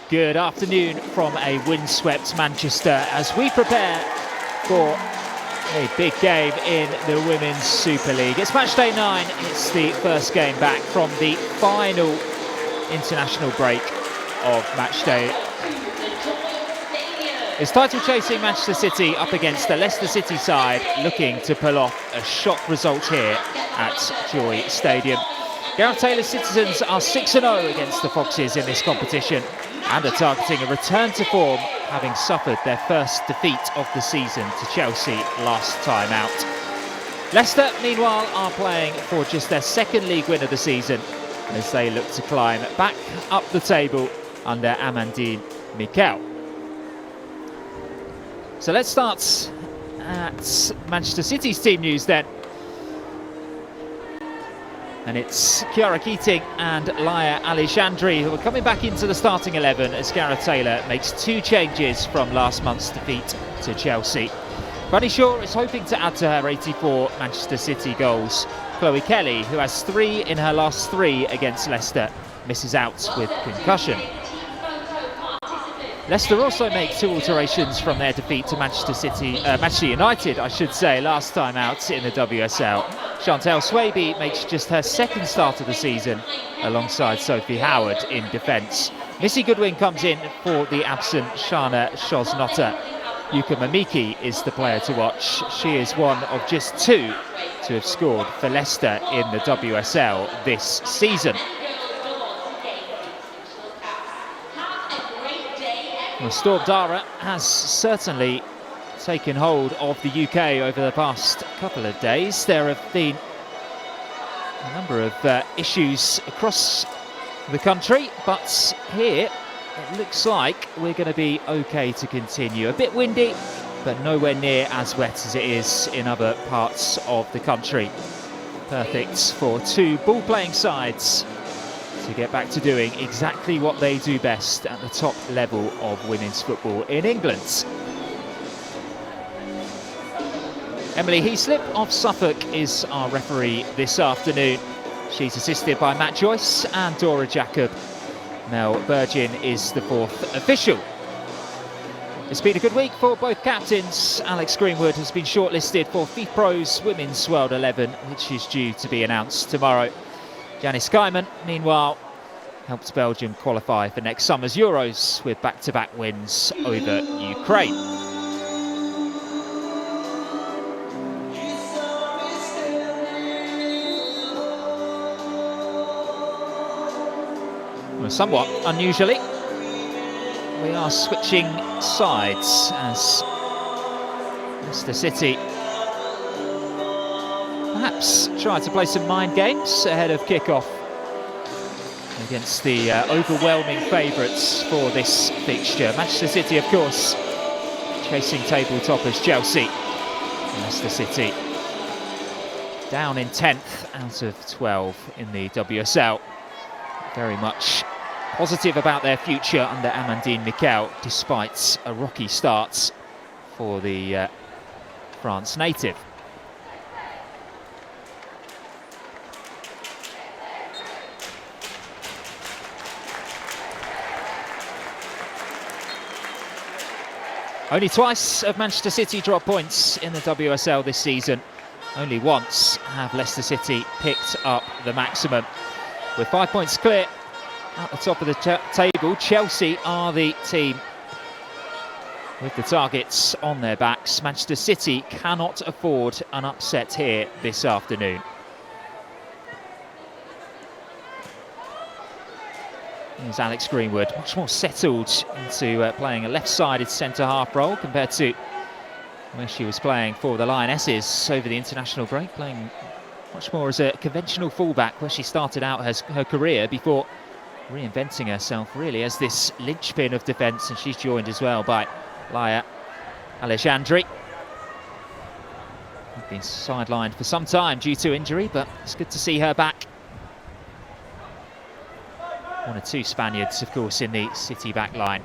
Good afternoon from a windswept Manchester as we prepare for a big game in the Women's Super League. It's match day 9, it's the first game back from the final international break of match day. It's title chasing Manchester City up against the Leicester City side looking to pull off a shock result here at Joy Stadium. Gareth Taylor's Citizens are 6-0 against the Foxes in this competition and are targeting a return to form, having suffered their first defeat of the season to Chelsea last time out. Leicester, meanwhile, are playing for just their second league win of the season as they look to climb back up the table under Amandine Mikel. So let's start at Manchester City's team news then. And it's Chiara Keating and Laia Alexandri who are coming back into the starting 11 as Gareth Taylor makes 2 changes from last month's defeat to Chelsea. Bunny Shaw is hoping to add to her 84 Manchester City goals. Chloe Kelly, who has 3 in her last 3 against Leicester, misses out with concussion. Leicester also make 2 alterations from their defeat to Manchester United, I should say, last time out in the WSL. Chantal Swaby makes just her second start of the season alongside Sophie Howard in defence. Missy Goodwin comes in for the absent Shana Shoznota. Yuka Mamiki is the player to watch. She is one of just 2 to have scored for Leicester in the WSL this season. Well, Storm Dara has certainly taken hold of the UK over the past couple of days. There have been a number of issues across the country, but here it looks like we're going to be okay to continue. A bit windy, but nowhere near as wet as it is in other parts of the country. Perfect for 2 ball-playing sides to get back to doing exactly what they do best at the top level of women's football in England. Emily Heaslip of Suffolk is our referee this afternoon. She's assisted by Matt Joyce and Dora Jacob. Mel Burgin is the 4th official. It's been a good week for both captains. Alex Greenwood has been shortlisted for FIFPro's Women's World 11, which is due to be announced tomorrow. Janice Kuyman, meanwhile, helped Belgium qualify for next summer's Euros with back-to-back wins over Ukraine. Well, somewhat unusually, we are switching sides as Leicester City perhaps try to play some mind games ahead of kick-off against the overwhelming favourites for this fixture. Manchester City, of course, chasing table toppers Chelsea. Leicester City down in 10th out of 12 in the WSL. Very much positive about their future under Amandine Mikel, despite a rocky start for the France native. Only twice have Manchester City dropped points in the WSL this season. Only once have Leicester City picked up the maximum. With 5 points clear at the top of the table, Chelsea are the team with the targets on their backs. Manchester City cannot afford an upset here this afternoon. Here's Alex Greenwood, much more settled into playing a left-sided centre-half role compared to where she was playing for the Lionesses over the international break, playing much more as a conventional fullback where she started out her career before reinventing herself really as this linchpin of defence, and she's joined as well by Laia Alexandri. Been sidelined for some time due to injury, but it's good to see her back. One or 2 Spaniards, of course, in the City back line.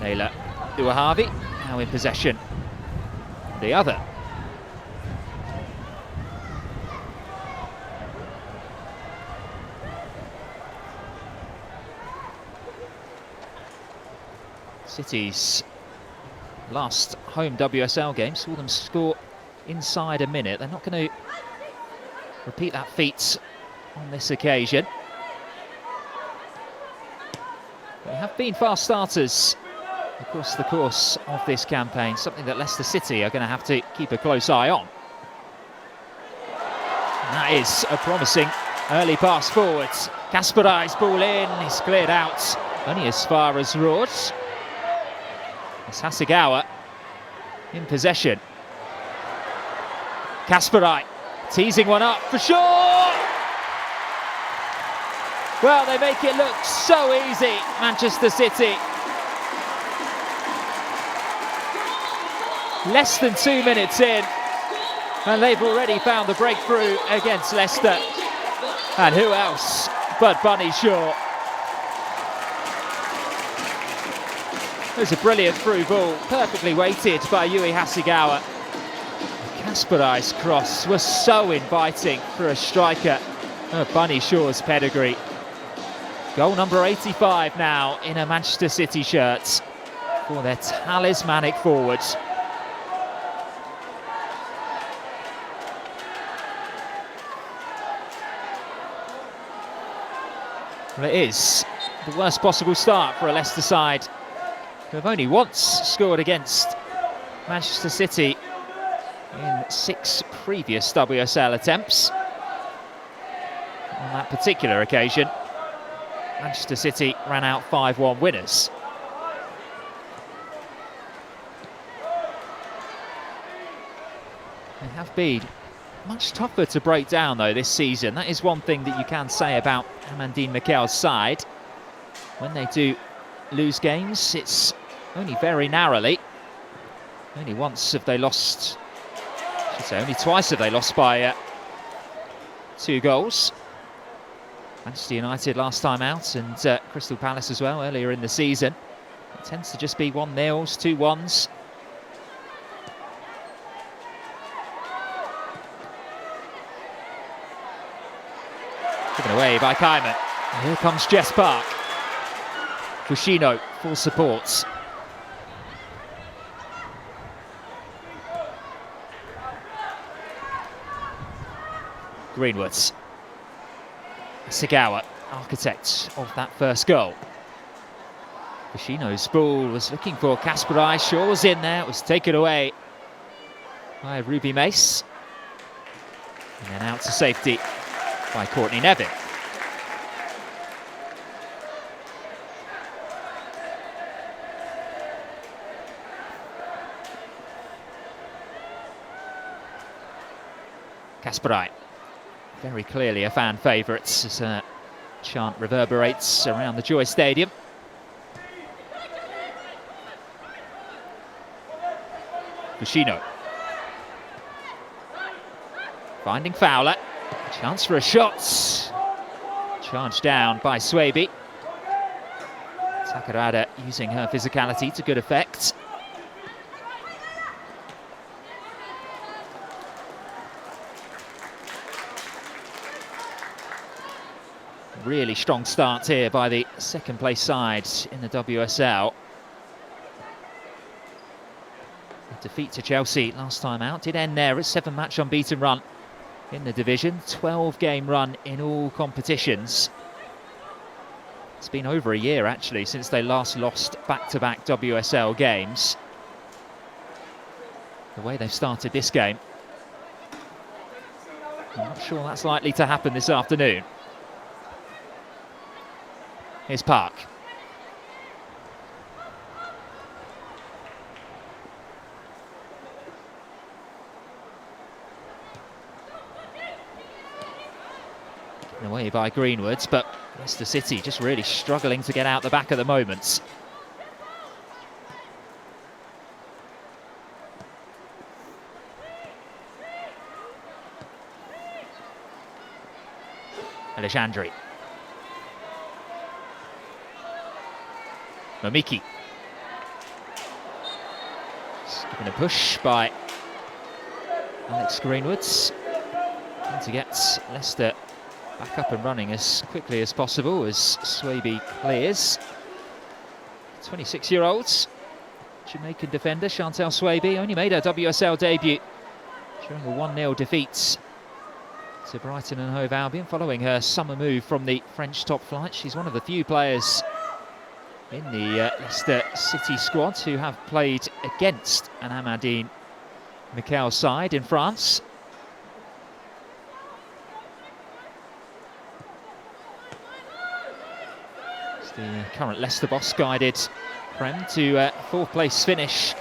Leila Uahavi now in possession. The other. City's last home WSL game saw them score inside a minute. They're not going to repeat that feat on this occasion. They have been fast starters across the course of this campaign, something that Leicester City are going to have to keep a close eye on. And that is a promising early pass forward. Kasparai's ball in, he's cleared out only as far as Rord. It's Hasegawa in possession. Kasparai teasing one up for sure. Well, they make it look so easy, Manchester City. Less than 2 minutes in, and they've already found the breakthrough against Leicester. And who else but Bunny Shaw? There's a brilliant through ball, perfectly weighted by Yui Hasegawa. Kasparai's cross was so inviting for a striker of Bunny Shaw's pedigree. Goal number 85 now in a Manchester City shirt for their talismanic forwards. Well, it is the worst possible start for a Leicester side who have only once scored against Manchester City in 6 previous WSL attempts. On that particular occasion, Manchester City ran out 5-1 winners. They have been much tougher to break down though this season. That is one thing that you can say about Amandine Mikel's side. When they do lose games, it's only very narrowly. Only once have they lost, I should say only twice have they lost by 2 goals. Manchester United last time out, and Crystal Palace as well earlier in the season. It tends to just be 1-0s, 2-1s. Given away by Kaiman. Here comes Jess Park. Fushino, full support. Greenwoods. Hasegawa, architect of that first goal. Fushino's ball was looking for Kasparai. Shaw was in there, it was taken away by Ruby Mace. And then out to safety by Courtney Nevin. Kasparai, very clearly a fan favourite as a chant reverberates around the Joy Stadium. Fushino. Finding Fowler. Chance for a shot. Charged down by Swaby. Takarada using her physicality to good effect. Really strong start here by the second place side in the WSL. A defeat to Chelsea last time out did end there. A 7-match unbeaten run in the division, 12-game run in all competitions. It's been over a year actually since they last lost back-to-back WSL games. The way they've started this game, I'm not sure that's likely to happen this afternoon. Here's Park. Given away by Greenwoods, but Leicester City just really struggling to get out the back at the moment. Alexandri. Momiki. Given a push by Alex Greenwoods. Trying to get Leicester back up and running as quickly as possible as Swaby clears. 26-year-old Jamaican defender Chantal Swaby only made her WSL debut during a 1-0 defeat to Brighton and Hove Albion following her summer move from the French top flight. She's one of the few players in the Leicester City squad who have played against an Amadine Mikel side in France. It's the current Leicester boss guided Prem to fourth place finish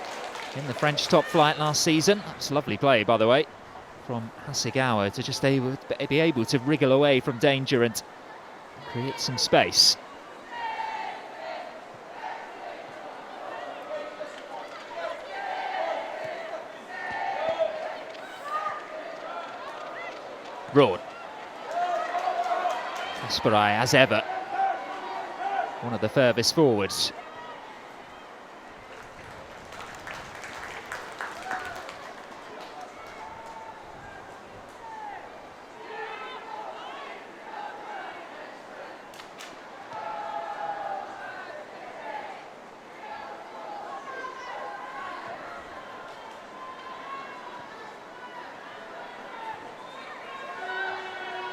in the French top flight last season. That's a lovely play, by the way, from Hasegawa to just be able to wriggle away from danger and create some space. Broad. Kasparai, as ever, one of the furthest forwards.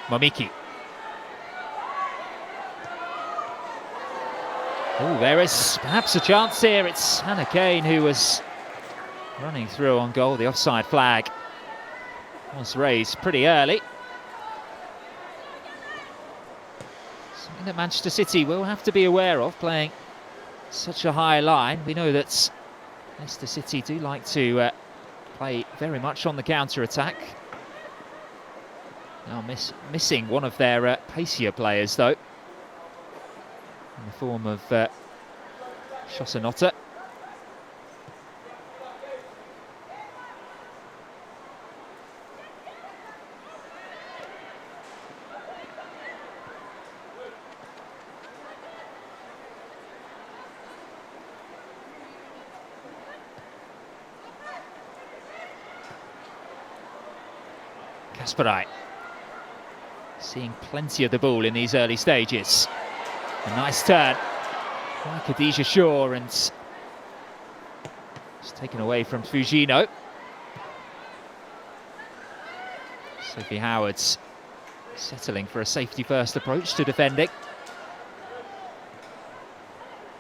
Momiki. Oh, there is perhaps a chance here. It's Hannah Kane who was running through on goal. The offside flag was raised pretty early. Something that Manchester City will have to be aware of, playing such a high line. We know that Leicester City do like to play very much on the counter-attack. Now missing one of their pacier players, though, in the form of Shosanota. Kasparai. Seeing plenty of the ball in these early stages. A nice turn by Khadija Shaw, and it's taken away from Fujino. Sophie Howard's settling for a safety-first approach to defending.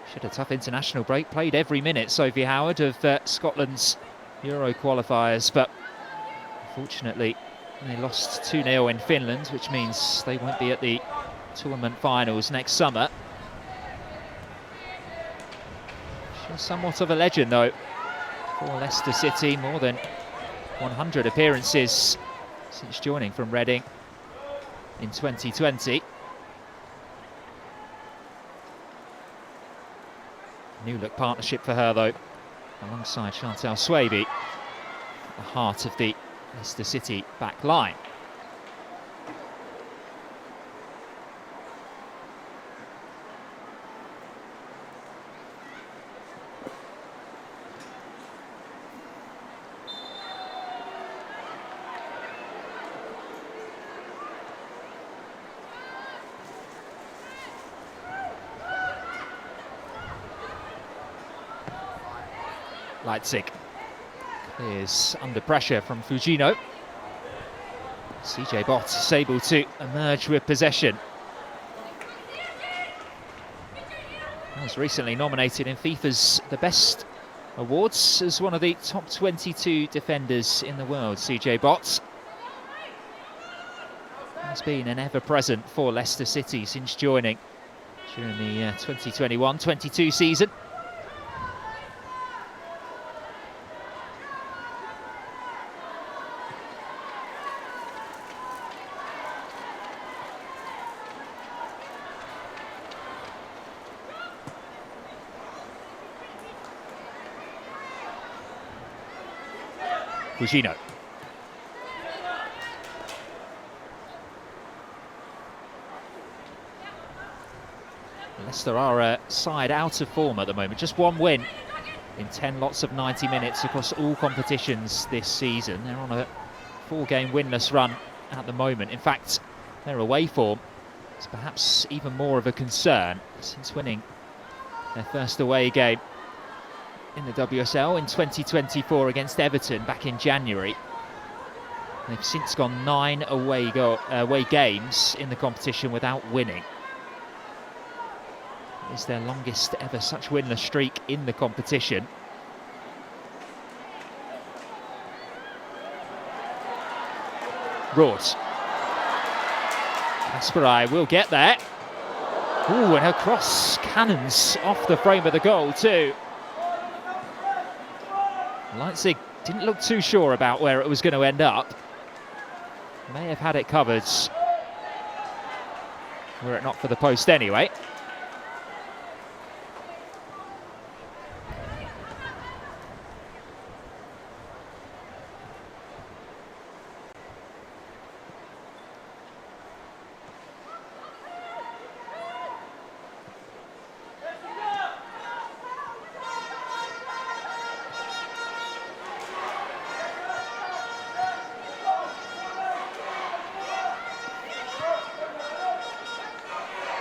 She had a tough international break, played every minute, Sophie Howard, of Scotland's Euro qualifiers, but unfortunately they lost 2-0 in Finland, which means they won't be at the tournament finals next summer. She's somewhat of a legend, though, for Leicester City. More than 100 appearances since joining from Reading in 2020. New look partnership for her, though, alongside Chantal Swaby, at the heart of the Leicester City back line. Leipzig is under pressure from Fujino. CJ Bott is able to emerge with possession. He was recently nominated in FIFA's The Best Awards as one of the top 22 defenders in the world, CJ Bott. He's been an ever-present for Leicester City since joining during the 2021-22 season. Fujino. Leicester are a side out of form at the moment. Just one win in 10 lots of 90 minutes across all competitions this season. They're on a 4-game winless run at the moment. In fact, their away form is perhaps even more of a concern, since winning Their first away game in the WSL in 2024 against Everton back in January. They've since gone 9 away games in the competition without winning. It is their longest ever such winless streak in the competition. Rord. Kasparai will get there. Ooh, and her cross cannons off the frame of the goal too. Leipzig didn't look too sure about where it was going to end up. May have had it covered, were it not for the post anyway.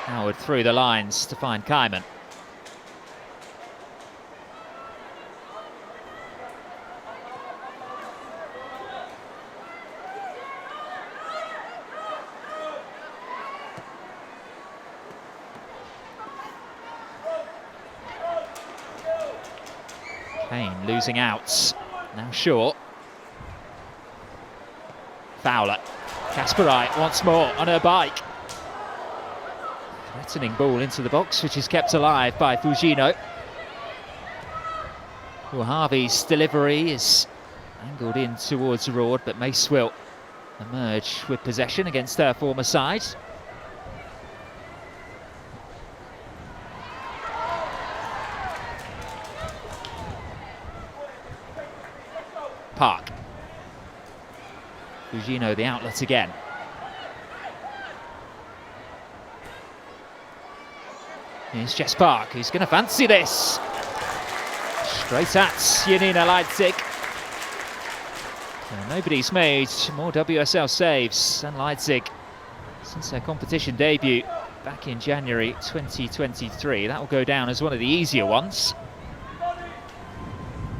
Howard through the lines to find Kaiman. Kane losing out, now short. Fowler. Kasparai once more on her bike. Threatening ball into the box, which is kept alive by Fujino. Well, Harvey's delivery is angled in towards Rord, but Mace will emerge with possession against her former side. Park. Fujino the outlet again. Here's Jess Park, who's going to fancy this. Straight at Janina Leipzig. Well, nobody's made more WSL saves than Leipzig since their competition debut back in January 2023. That will go down as one of the easier ones.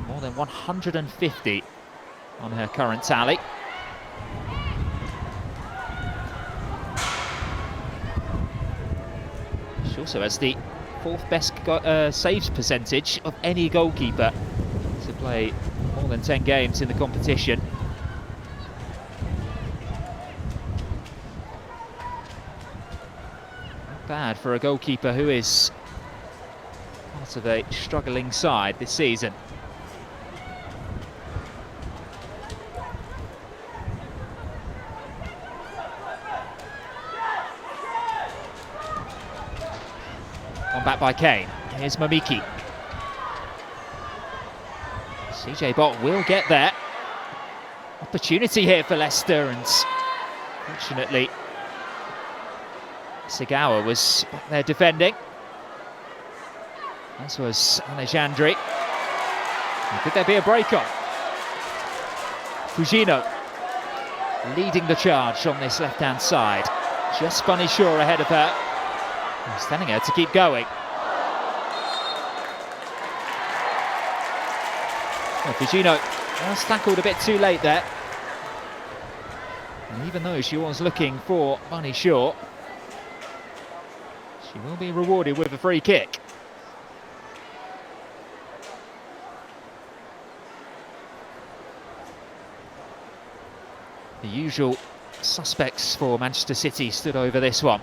More than 150 on her current tally. She also has the 4th best saves percentage of any goalkeeper to play more than 10 games in the competition. Not bad for a goalkeeper who is part of a struggling side this season. On back by Kane. Here's Mamiki. CJ Bott will get there. Opportunity here for Leicester, and fortunately Segawa was back there defending, as was Alejandri. Could there be a break on? Fujino leading the charge on this left-hand side. Just Bunny Shaw ahead of her. He's telling her to keep going. Well, Fujino was tackled a bit too late there. And even though she was looking for Bunny Shaw, she will be rewarded with a free kick. The usual suspects for Manchester City stood over this one.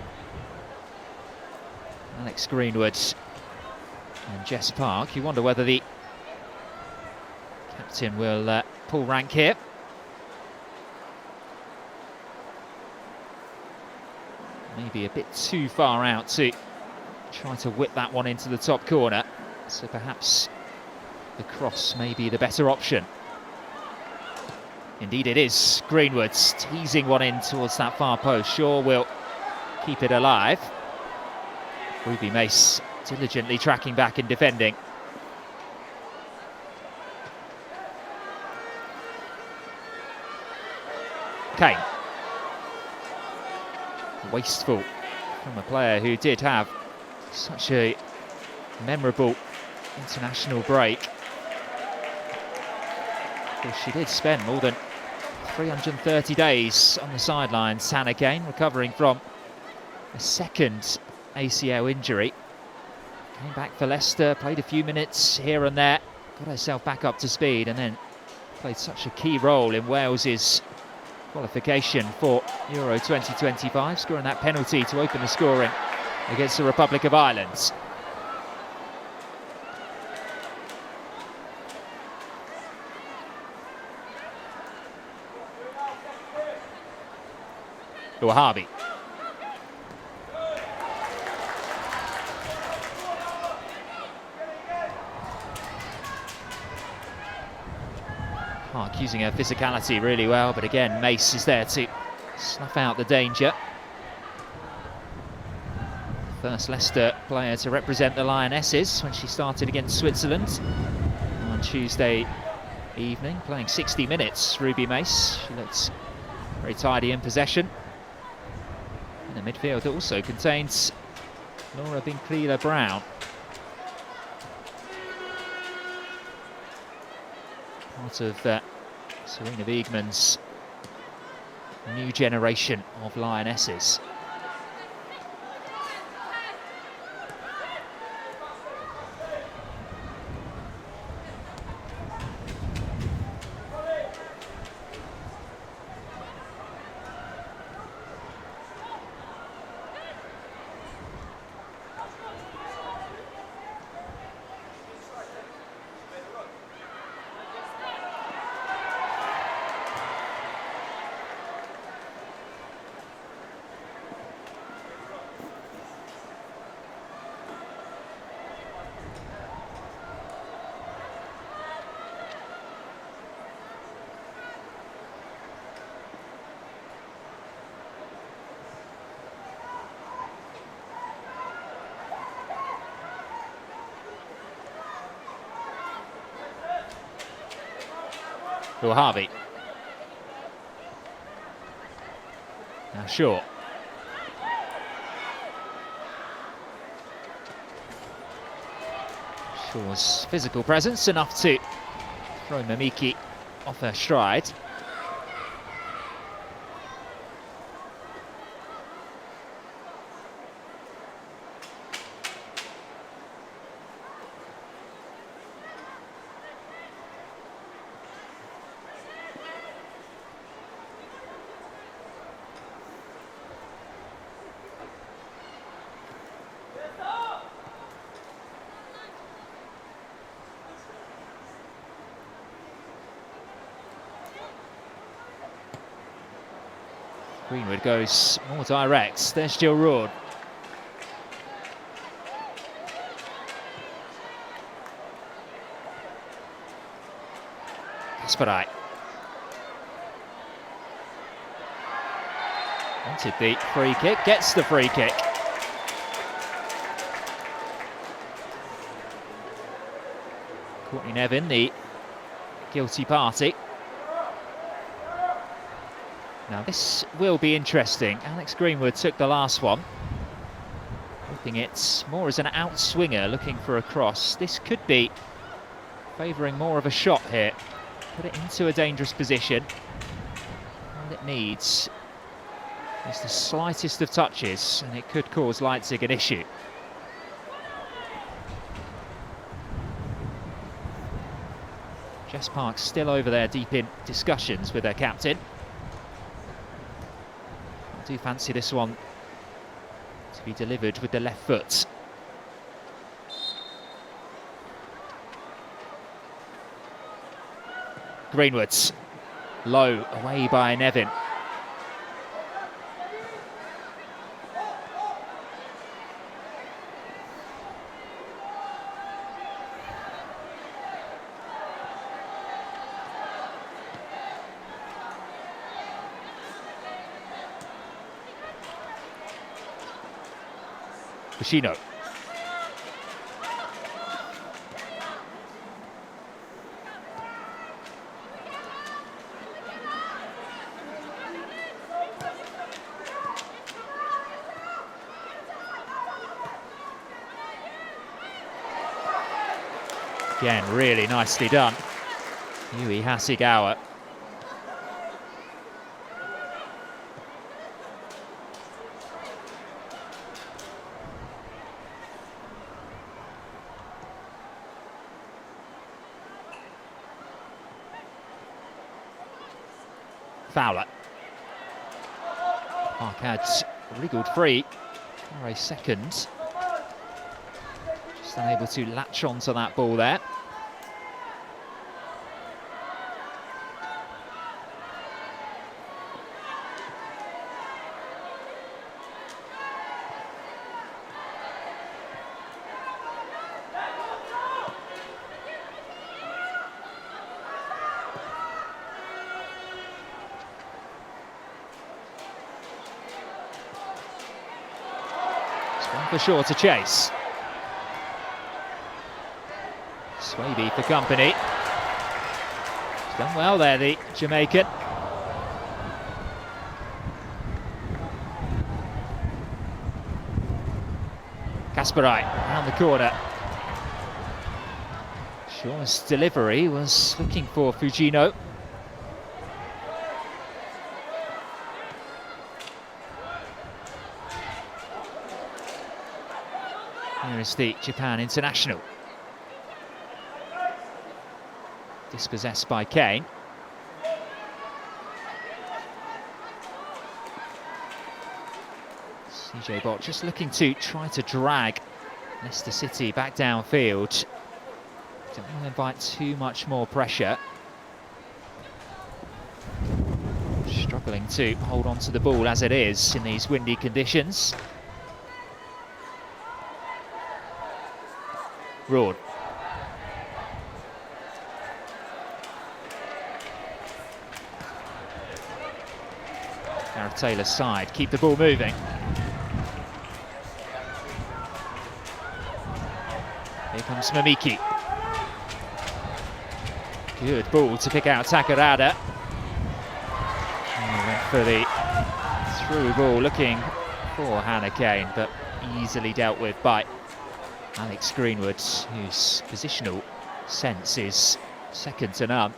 Alex Greenwood and Jess Park. You wonder whether the captain will pull rank here. Maybe a bit too far out to try to whip that one into the top corner. So perhaps the cross may be the better option. Indeed it is. Greenwood teasing one in towards that far post. Shaw will keep it alive. Ruby Mace diligently tracking back and defending. Kane. Wasteful from a player who did have such a memorable international break. Of course, she did spend more than 330 days on the sidelines, Hannah Kane, recovering from a second ACL injury. Came back for Leicester, played a few minutes here and there, got herself back up to speed, and then played such a key role in Wales's qualification for Euro 2025, scoring that penalty to open the scoring against the Republic of Ireland. Harvey. Park using her physicality really well, but again, Mace is there to snuff out the danger. First Leicester player to represent the Lionesses when she started against Switzerland on Tuesday evening, playing 60 minutes, Ruby Mace. She looks very tidy in possession. And the midfield also contains Laura Binclealer-Brown. Part of Serena Wiegmann's new generation of Lionesses. Harvey. Now Shaw. Shaw's physical presence enough to throw Mamiki off her stride. Greenwood goes more direct. There's Jill Roord. Kasparai. Wanted the free kick, gets the free kick. Courtney Nevin, the guilty party. Now this will be interesting. Alex Greenwood took the last one, hoping it's more as an outswinger looking for a cross. This could be favouring more of a shot here. Put it into a dangerous position. All it needs is the slightest of touches and it could cause Leipzig an issue. Jess Park's still over there deep in discussions with their captain. I do fancy this one to be delivered with the left foot. Greenwood's low, away by Nevin. Bushino. Again, really nicely done. Yui Hasegawa. Fowler. Park had wriggled free for a second. Just unable to latch onto that ball there. For sure to chase. Swaby for company. He's done well there, the Jamaican. Kasparai around the corner. Shaw's delivery was looking for Fujino. Here is the Japan international. Dispossessed by Kane. CJ Bott just looking to try to drag Leicester City back downfield. Don't want to invite too much more pressure. Struggling to hold on to the ball as it is in these windy conditions. Roard. Gareth Taylor's side, keep the ball moving. Here comes Mamiki. Good ball to pick out Takarada. And he went for the through ball, looking for Hannah Kane, but easily dealt with by Alex Greenwood, whose positional sense is second to none.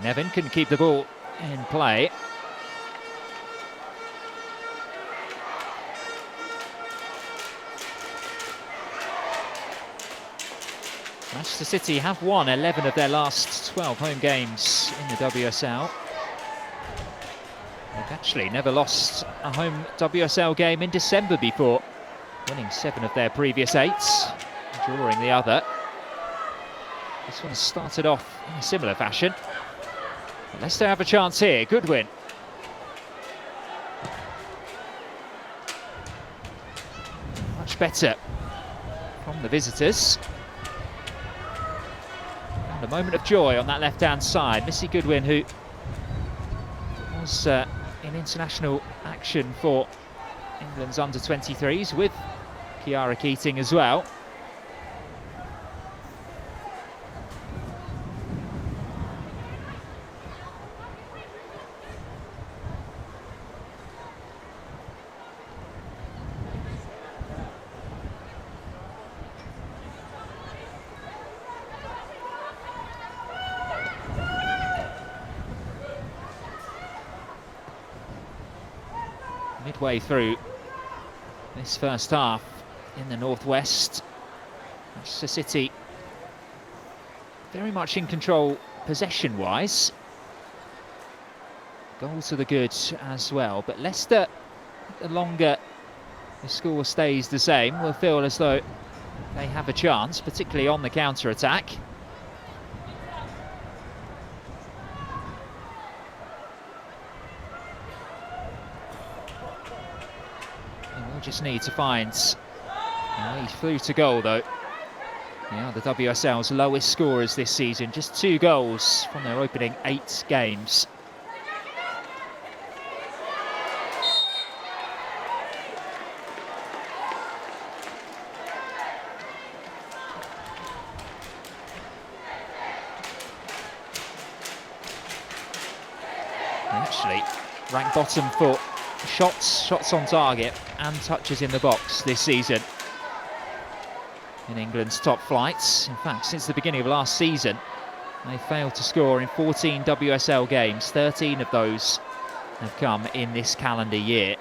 Nevin couldn't keep the ball in play. Manchester City have won 11 of their last 12 home games in the WSL. They've actually never lost a home WSL game in December before, winning 7 of their previous 8, drawing the other. This one started off in a similar fashion. Leicester have a chance here, good win. Much better from the visitors. And a moment of joy on that left-hand side. Missy Goodwin, who was in international action for England's under-23s with Kiara Keating as well. Midway through this first half in the northwest, Manchester City very much in control possession-wise. Goals to the good as well. But Leicester, the longer the score stays the same, will feel as though they have a chance, particularly on the counter-attack. And we'll just need to find a way through to goal, though. Yeah, the WSL's lowest scorers this season, just 2 goals from their opening 8 games. They actually rank bottom for shots on target and touches in the box this season in England's top flights. In fact, since the beginning of last season, they failed to score in 14 WSL games. 13 of those have come in this calendar year.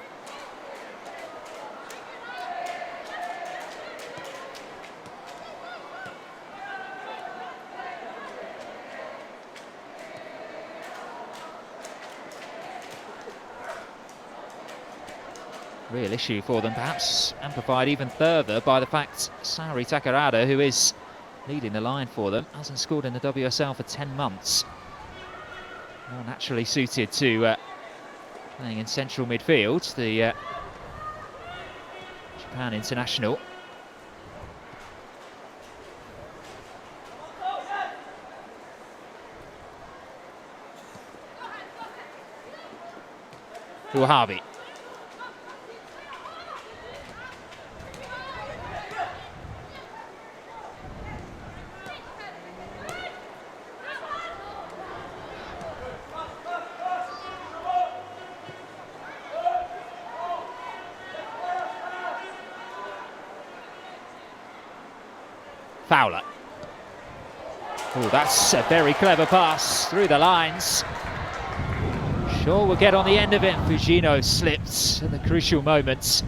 Real issue for them, perhaps amplified even further by the fact Saori Takarada, who is leading the line for them, hasn't scored in the WSL for 10 months. More naturally suited to playing in central midfield, the Japan international. Uhabi. Fowler. Oh, that's a very clever pass through the lines. Sure, we'll get on the end of it. Fujino slipped at the crucial moments.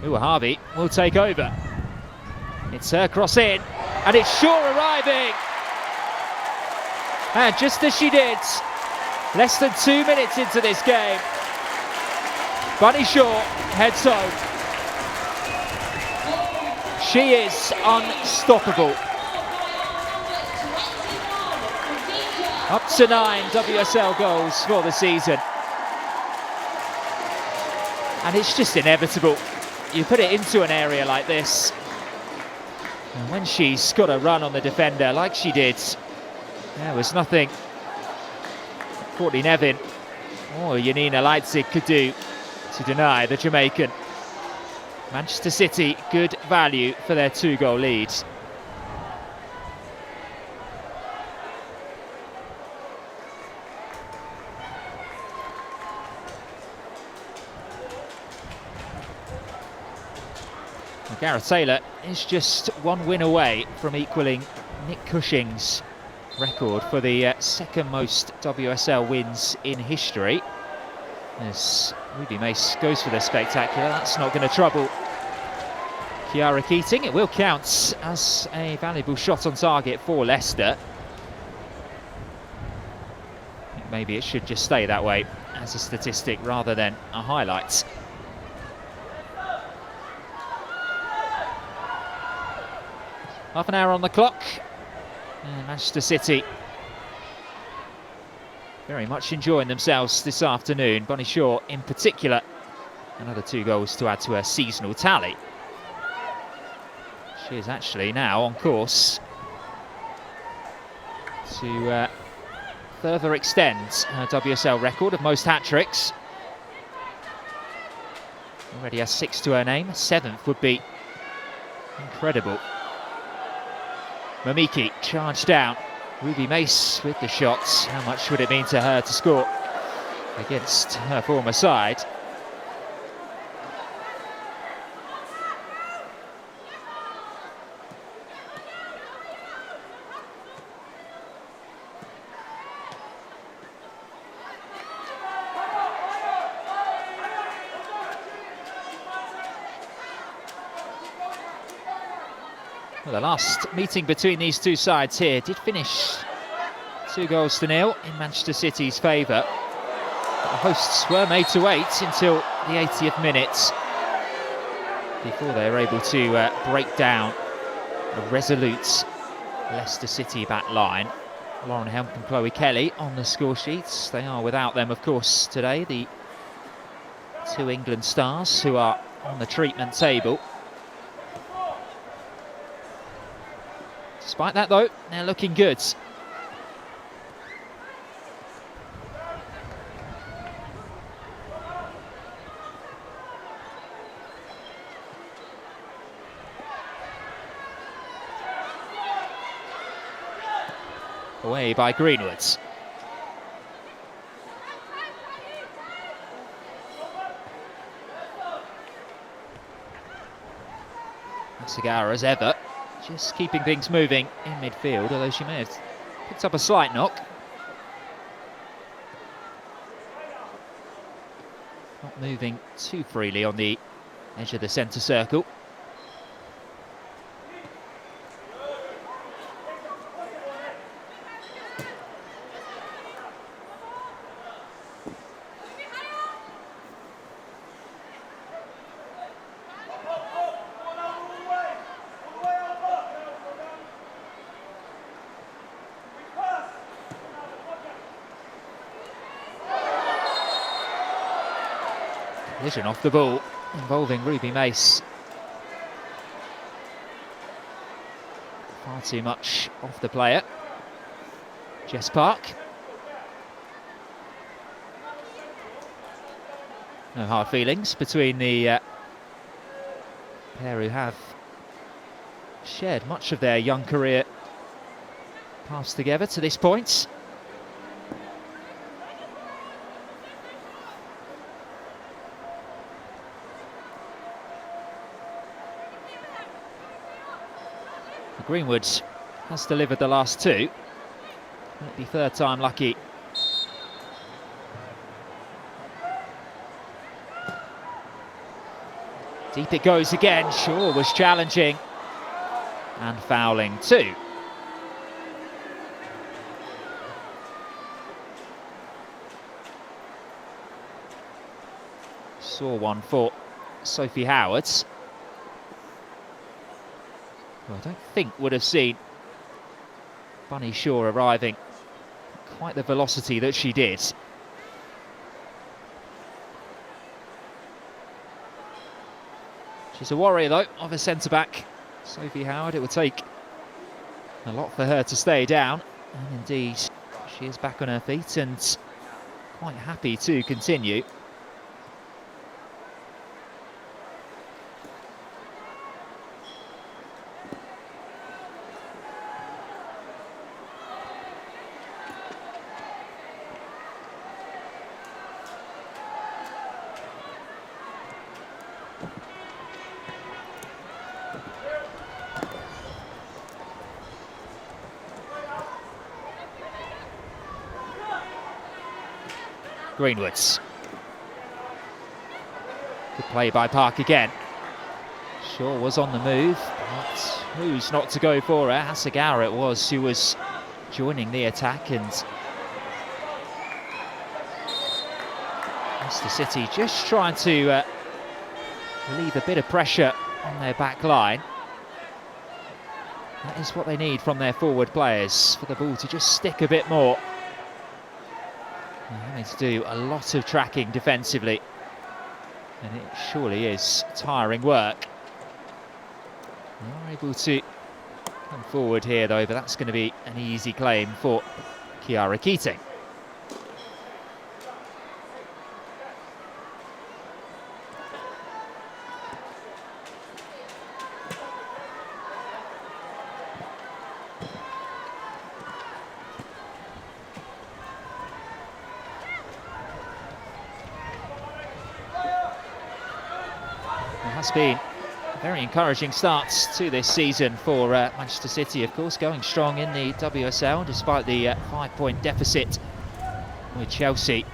Uahabi will take over. It's her cross in, and it's Shaw arriving. And just as she did, less than 2 minutes into this game, Bunny Shaw heads home. She is unstoppable. Up to 9 WSL goals for the season. And it's just inevitable. You put it into an area like this, and when she's got a run on the defender like she did, there was nothing Courtney Nevin or Janina Leipzig could do to deny the Jamaican. Manchester City, good value for their 2-goal lead. Gareth Taylor is just 1 win away from equaling Nick Cushing's record for the second most WSL wins in history. As Ruby Mace goes for the spectacular, that's not going to trouble Kiara Keating. It will count as a valuable shot on target for Leicester. I think maybe it should just stay that way as a statistic rather than a highlight. Half an hour on the clock, and Manchester City very much enjoying themselves this afternoon. Bunny Shaw in particular, another 2 goals to add to her seasonal tally. She is actually now on course to further extend her WSL record of most hat-tricks. Already has 6 to her name, 7th would be incredible. Mamiki charged down. Ruby Mace with the shots. How much would it mean to her to score against her former side? Well, the last meeting between these two sides here did finish 2-0 in Manchester City's favour. The hosts were made to wait until the 80th minute before they were able to break down a resolute Leicester City back line. Lauren Hemp and Chloe Kelly on the score sheets. They are without them, of course, today, the two England stars who are on the treatment table. Despite that, though, they're looking good. Away by Greenwoods. Sagara, as ever, just keeping things moving in midfield, although she may have picked up a slight knock. Not moving too freely on the edge of the centre circle. Collision off the ball involving Ruby Mace. Far too much off the player. Jess Park. No hard feelings between the pair who have shared much of their young career paths together to this point. Greenwood has delivered the last two. Might be third time lucky. Deep it goes again. Shaw was challenging and fouling too. Saw one for Sophie Howard. I don't think would have seen Bunny Shaw arriving quite the velocity that she did. She's a warrior, though, of a centre-back, Sophie Howard. It would take a lot for her to stay down. And indeed, she is back on her feet and quite happy to continue. Greenwoods. Good play by Park again. Shaw was on the move, but who's not to go for her? Hasagawa it was who was joining the attack, and Leicester City just trying to relieve a bit of pressure on their back line. That is what they need from their forward players, for the ball to just stick a bit more. They're having to do a lot of tracking defensively, and it surely is tiring work. They are able to come forward here, though, but that's going to be an easy claim for Kiara Keating. Has been a very encouraging start to this season for Manchester City, of course, going strong in the WSL despite the 5-point deficit with Chelsea,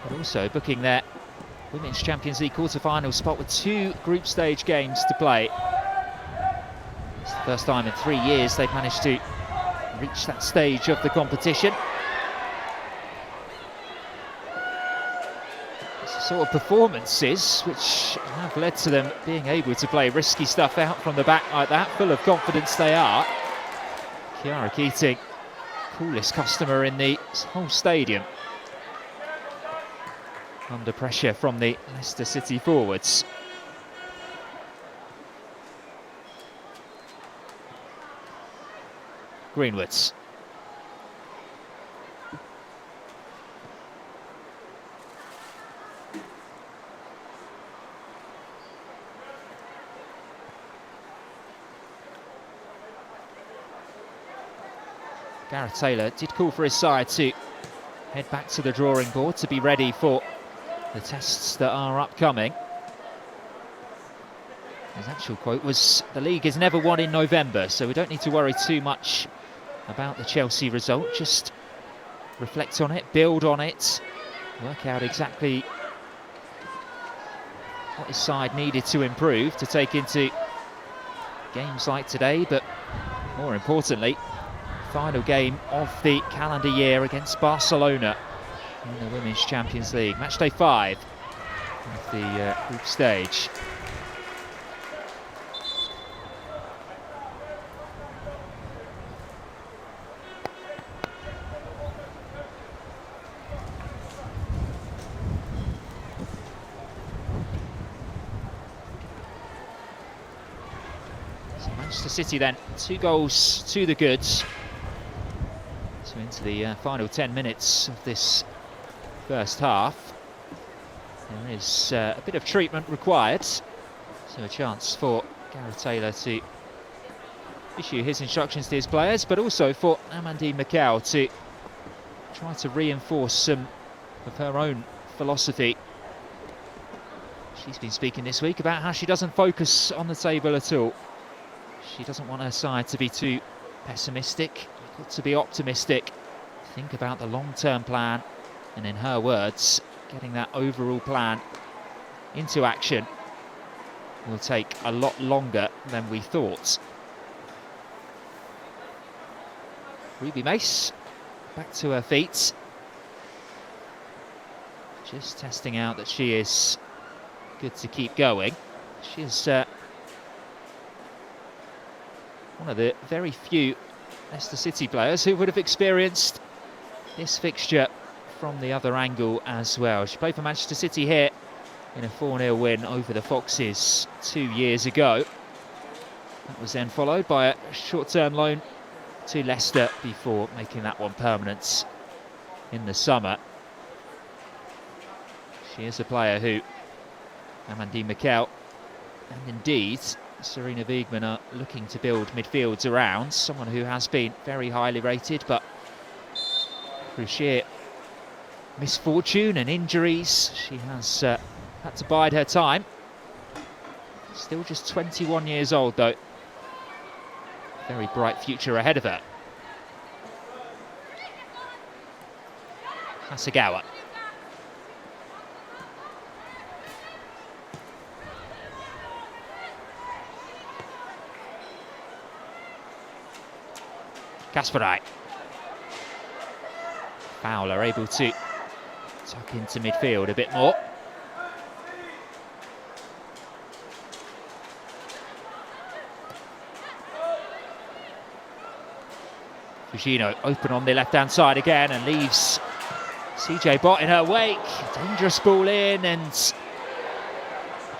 but also booking their Women's Champions League quarter-final spot with 2 group stage games to play. It's the first time in 3 years they've managed to reach that stage of the competition. sort of performances which have led to them being able to play risky stuff out from the back like that. Full of confidence they are. Chiara Keating, coolest customer in the whole stadium. Under pressure from the Leicester City forwards. Greenwoods. Gareth Taylor did call for his side to head back to the drawing board to be ready for the tests that are upcoming. His actual quote was, "The league is never won in November, so we don't need to worry too much about the Chelsea result. Just reflect on it, build on it, work out exactly what his side needed to improve to take into games like today, but more importantly, final game of the calendar year against Barcelona in the Women's Champions League. Match day 5 of the group stage. So Manchester City then, 2 goals to the goods. So into the final 10 minutes of this first half. There is a bit of treatment required. So a chance for Gareth Taylor to issue his instructions to his players, but also for Amandine Mikel to try to reinforce some of her own philosophy. She's been speaking this week about how she doesn't focus on the table at all. She doesn't want her side to be too pessimistic. Got to be optimistic, think about the long-term plan, and in her words, getting that overall plan into action will take a lot longer than we thought. Ruby Mace back to her feet, just testing out that she is good to keep going. She is one of the very few Leicester City players who would have experienced this fixture from the other angle as well. She played for Manchester City here in a 4-0 win over the Foxes 2 years ago. That was then followed by a short-term loan to Leicester before making that one permanent in the summer. She is a player who Amandine Mikel and indeed Serena Wiegman are looking to build midfields around. Someone who has been very highly rated, but through sheer misfortune and injuries, she has had to bide her time. Still just 21 years old though. Very bright future ahead of her. Hasegawa. Kasparai. Fowler able to tuck into midfield a bit more. Fugino open on the left-hand side again and leaves CJ Bott in her wake. Dangerous ball in and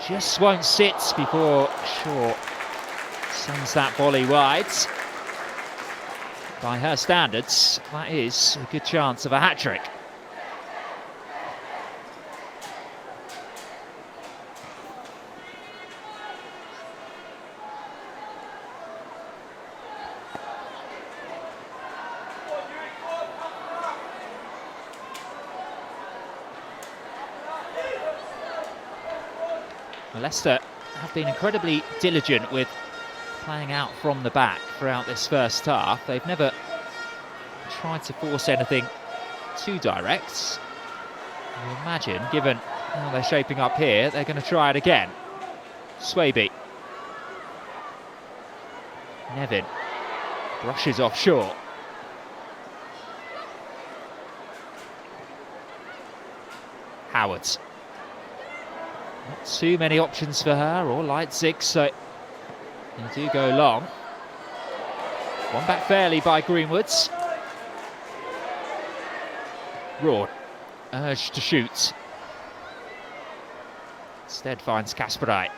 just won't sit before Shaw sends that volley wide. By her standards, that is a good chance of a hat-trick. Leicester have been incredibly diligent with playing out from the back throughout this first half. They've never tried to force anything too direct. I imagine, given how they're shaping up here, they're going to try it again. Swaby. Nevin brushes off Shaw. Howard. Not too many options for her or Leipzig, so they do go long. One back fairly by Greenwoods. Raw, urged to shoot. Instead finds Kasperaj.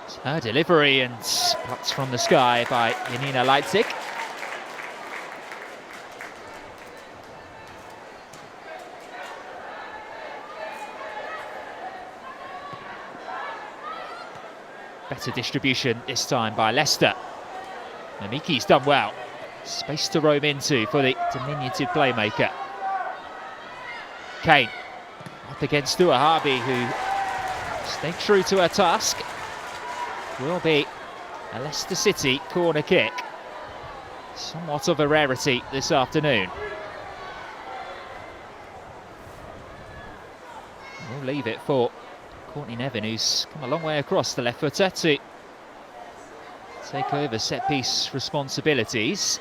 It's her delivery and plucked from the sky by Janina Leipzig. Better distribution this time by Leicester. Mamiki's done well. Space to roam into for the diminutive playmaker. Kane up against Duahabi, who stayed true to her task. Will be a Leicester City corner kick. Somewhat of a rarity this afternoon. We'll leave it for Courtney Nevin, who's come a long way across the left footer to take over set-piece responsibilities.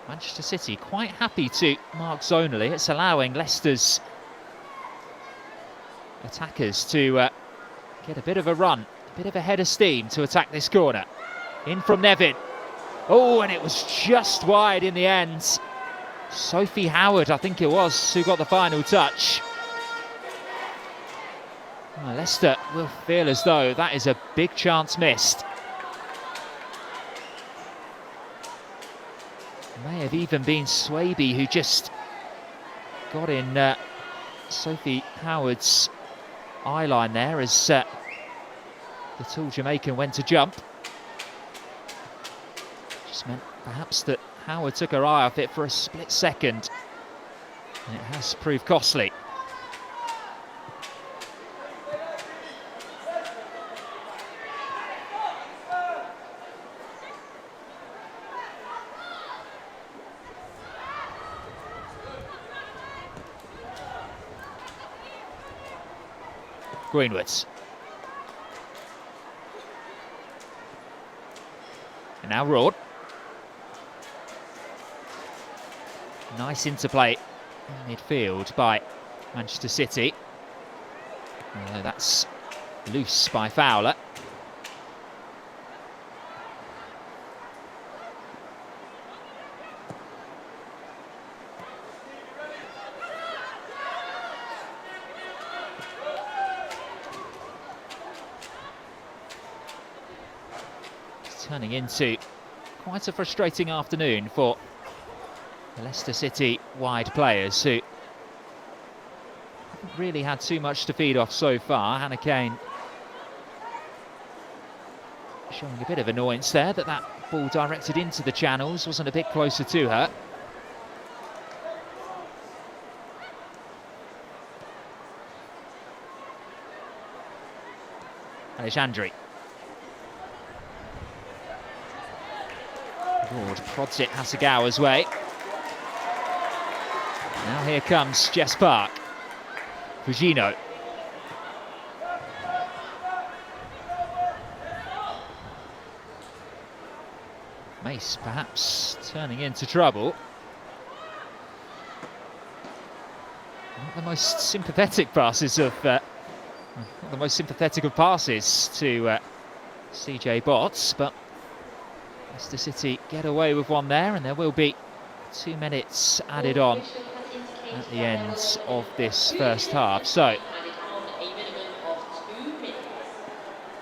Manchester City quite happy to mark zonally. It's allowing Leicester's attackers to get a bit of a run, a bit of a head of steam to attack this corner. In from Nevin. Oh, and it was just wide in the end. Sophie Howard, I think it was, who got the final touch. Well, Leicester will feel as though that is a big chance missed. May have even been Swaby who just got in Sophie Howard's eye line there as the tall Jamaican went to jump. Just meant perhaps that Howard took her eye off it for a split second, and it has proved costly. Greenwoods. And now Rord. Nice interplay in midfield by Manchester City. Although that's loose by Fowler. Turning into quite a frustrating afternoon for the Leicester City wide players who haven't really had too much to feed off so far. Hannah Kane showing a bit of annoyance there that that ball directed into the channels wasn't a bit closer to her. Alexandri. Ward prods it Hasegawa's way. Now here comes Jess Park. Fujino. Mace perhaps turning into trouble. Not the most sympathetic passes of not the most sympathetic of passes to CJ Botts, but Leicester City get away with one there, and there will be 2 minutes added on at the end of this first half. So,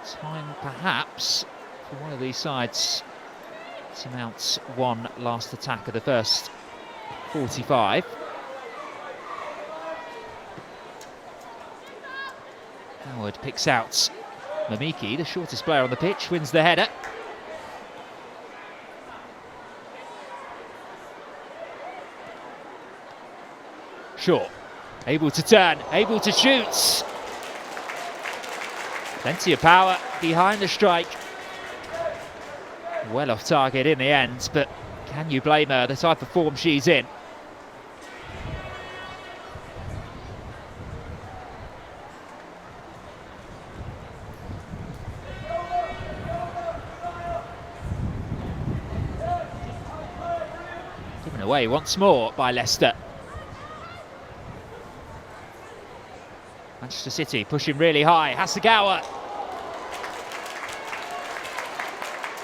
time perhaps for one of these sides to mount one last attack of the first 45. Howard picks out Mamiki, the shortest player on the pitch, wins the header. Shaw, able to turn, able to shoot. Plenty of power behind the strike. Well off target in the end, but can you blame her, the type of form she's in? Given And away once more by Leicester. Manchester City pushing really high. Hasegawa.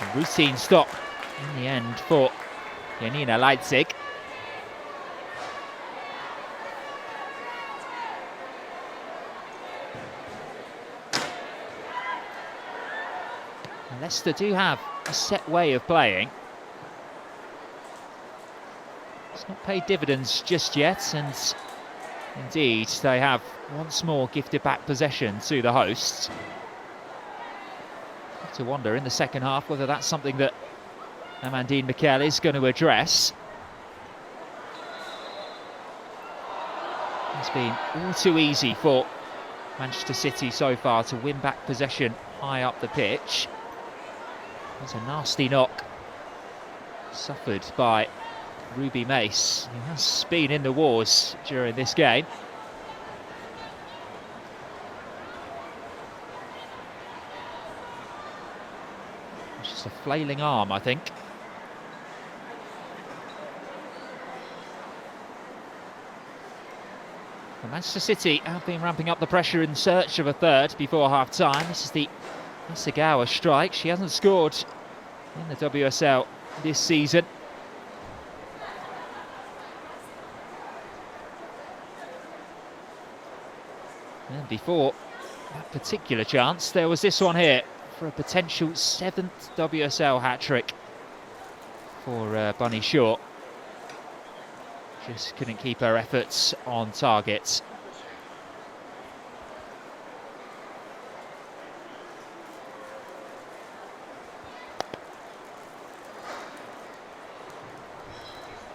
A routine stop in the end for Janina Leipzig. Leicester do have a set way of playing. It's not paid dividends just yet, and indeed they have once more gifted back possession to the hosts. Have to wonder in the second half whether that's something that Amandine Mikel is going to address. It's been all too easy for Manchester City so far to win back possession high up the pitch. There's a nasty knock suffered by Ruby Mace, who has been in the wars during this game. It's just a flailing arm, I think. Well, Manchester City have been ramping up the pressure in search of a third before half-time. This is the Hasegawa strike. She hasn't scored in the WSL this season. And before that particular chance, there was this one here for a potential 7th WSL hat-trick for Bunny Shaw. Just couldn't keep her efforts on target.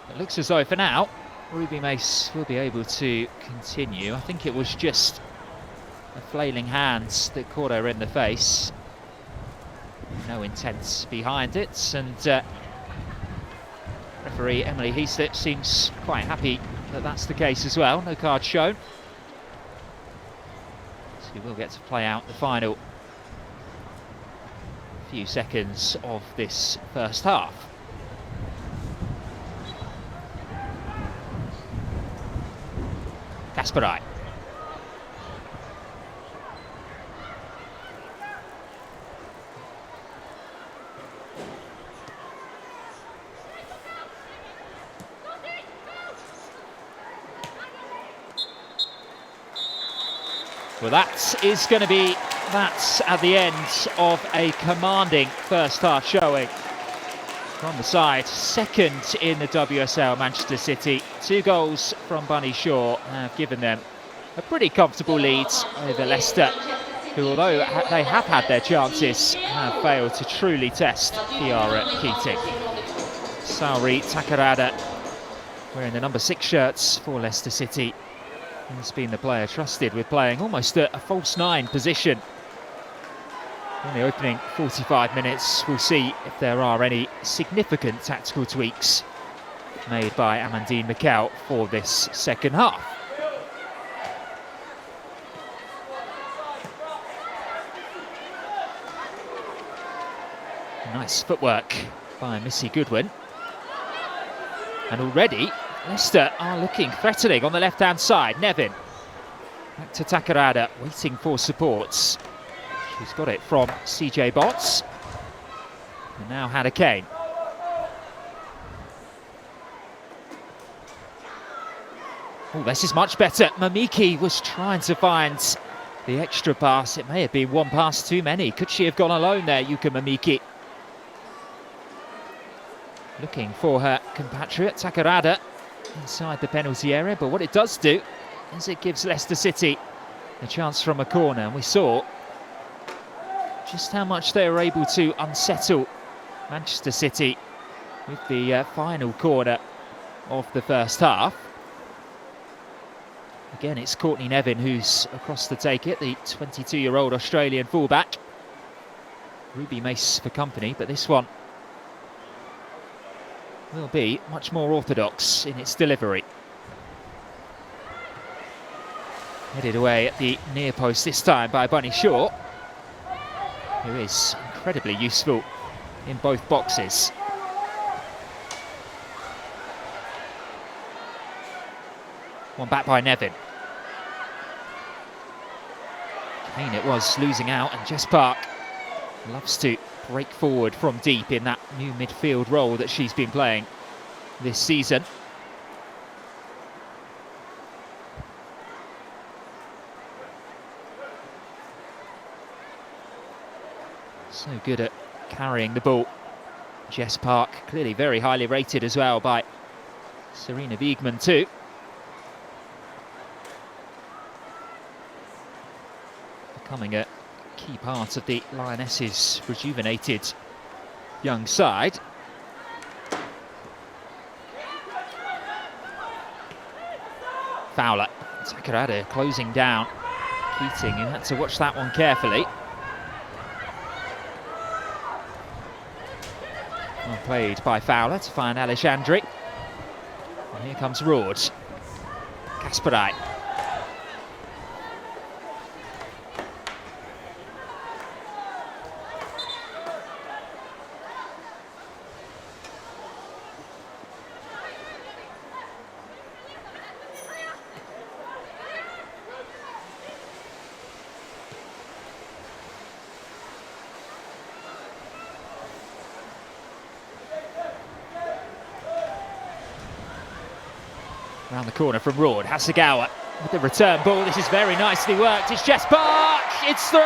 It looks as though for now, Ruby Mace will be able to continue. I think it was just a flailing hand that caught her in the face. No intent behind it, and referee Emily Heaslip seems quite happy that that's the case as well. No card shown. So we will get to play out the final few seconds of this first half. Kasparai. Well, that is going to be that at the end of a commanding first half showing from the side. Second in the WSL, Manchester City. 2 goals from Bunny Shaw have given them a pretty comfortable lead over Leicester, who, although they have had their chances, have failed to truly test Kiara Keating. Saori Takarada wearing the number 6 shirts for Leicester City. He's been the player trusted with playing almost a false 9 position. In the opening 45 minutes, we'll see if there are any significant tactical tweaks made by Amandine Mikel for this second half. Nice footwork by Missy Goodwin. And already Leicester are looking threatening on the left-hand side. Nevin, back to Takarada, waiting for supports. She's got it from CJ Botts. And now Hannah Kane. Oh, this is much better. Mamiki was trying to find the extra pass. It may have been one pass too many. Could she have gone alone there, Yuka Mamiki? Looking for her compatriot, Takarada, inside the penalty area, but what it does do is it gives Leicester City a chance from a corner, and we saw just how much they were able to unsettle Manchester City with the final corner of the first half. Again, it's Courtney Nevin who's across to take it, the 22-year-old Australian fullback. Ruby Mace for company, but this one will be much more orthodox in its delivery. Headed away at the near post this time by Bunny Shaw, who is incredibly useful in both boxes. One back by Nevin. Kane it was losing out, and Jess Park loves to break forward from deep in that new midfield role that she's been playing this season. So good at carrying the ball. Jess Park, clearly very highly rated as well by Serena Wiegman too. Becoming a key part of the Lionesses' rejuvenated young side. Fowler, Takarada closing down. Keating, who had to watch that one carefully. Well played by Fowler to find Alexandri. And here comes Roord. Kasparai. Around the corner from Roord, Hasegawa with the return ball. This is very nicely worked. It's Jess Park. It's 3.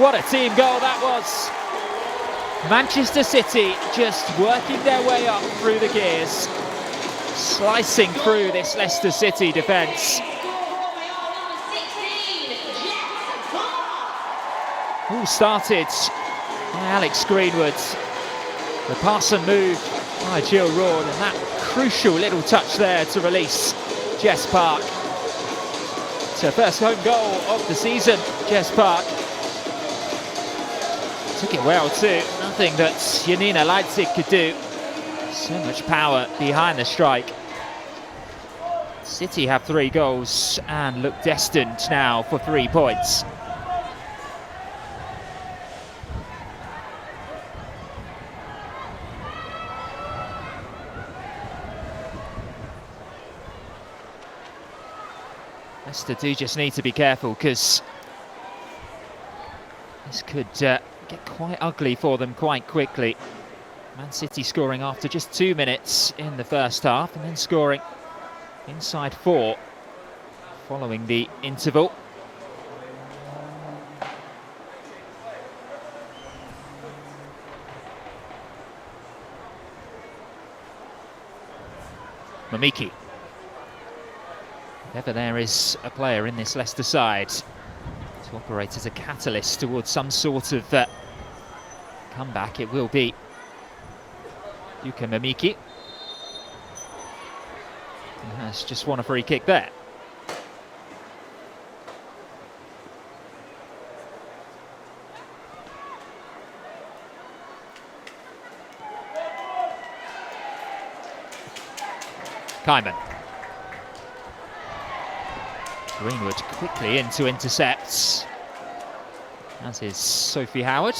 What a team goal that was. Manchester City just working their way up through the gears, slicing through this Leicester City defence. All started by Alex Greenwood. The pass and move by Jill Roord, and that crucial little touch there to release Jess Park. It's her first home goal of the season, Jess Park. Took it well too, nothing that Janina Leipzig could do. So much power behind the strike. City have 3 goals and look destined now for 3 points. Leicester do just need to be careful, because this could get quite ugly for them quite quickly. Man City scoring after just 2 minutes in the first half, and then scoring inside 4 following the interval. Mamiki. If ever there is a player in this Leicester side to operate as a catalyst towards some sort of comeback, it will be Yuka Mamiki. He has just won a free kick there. Kaiman. Greenwood quickly in to intercept, as is Sophie Howard.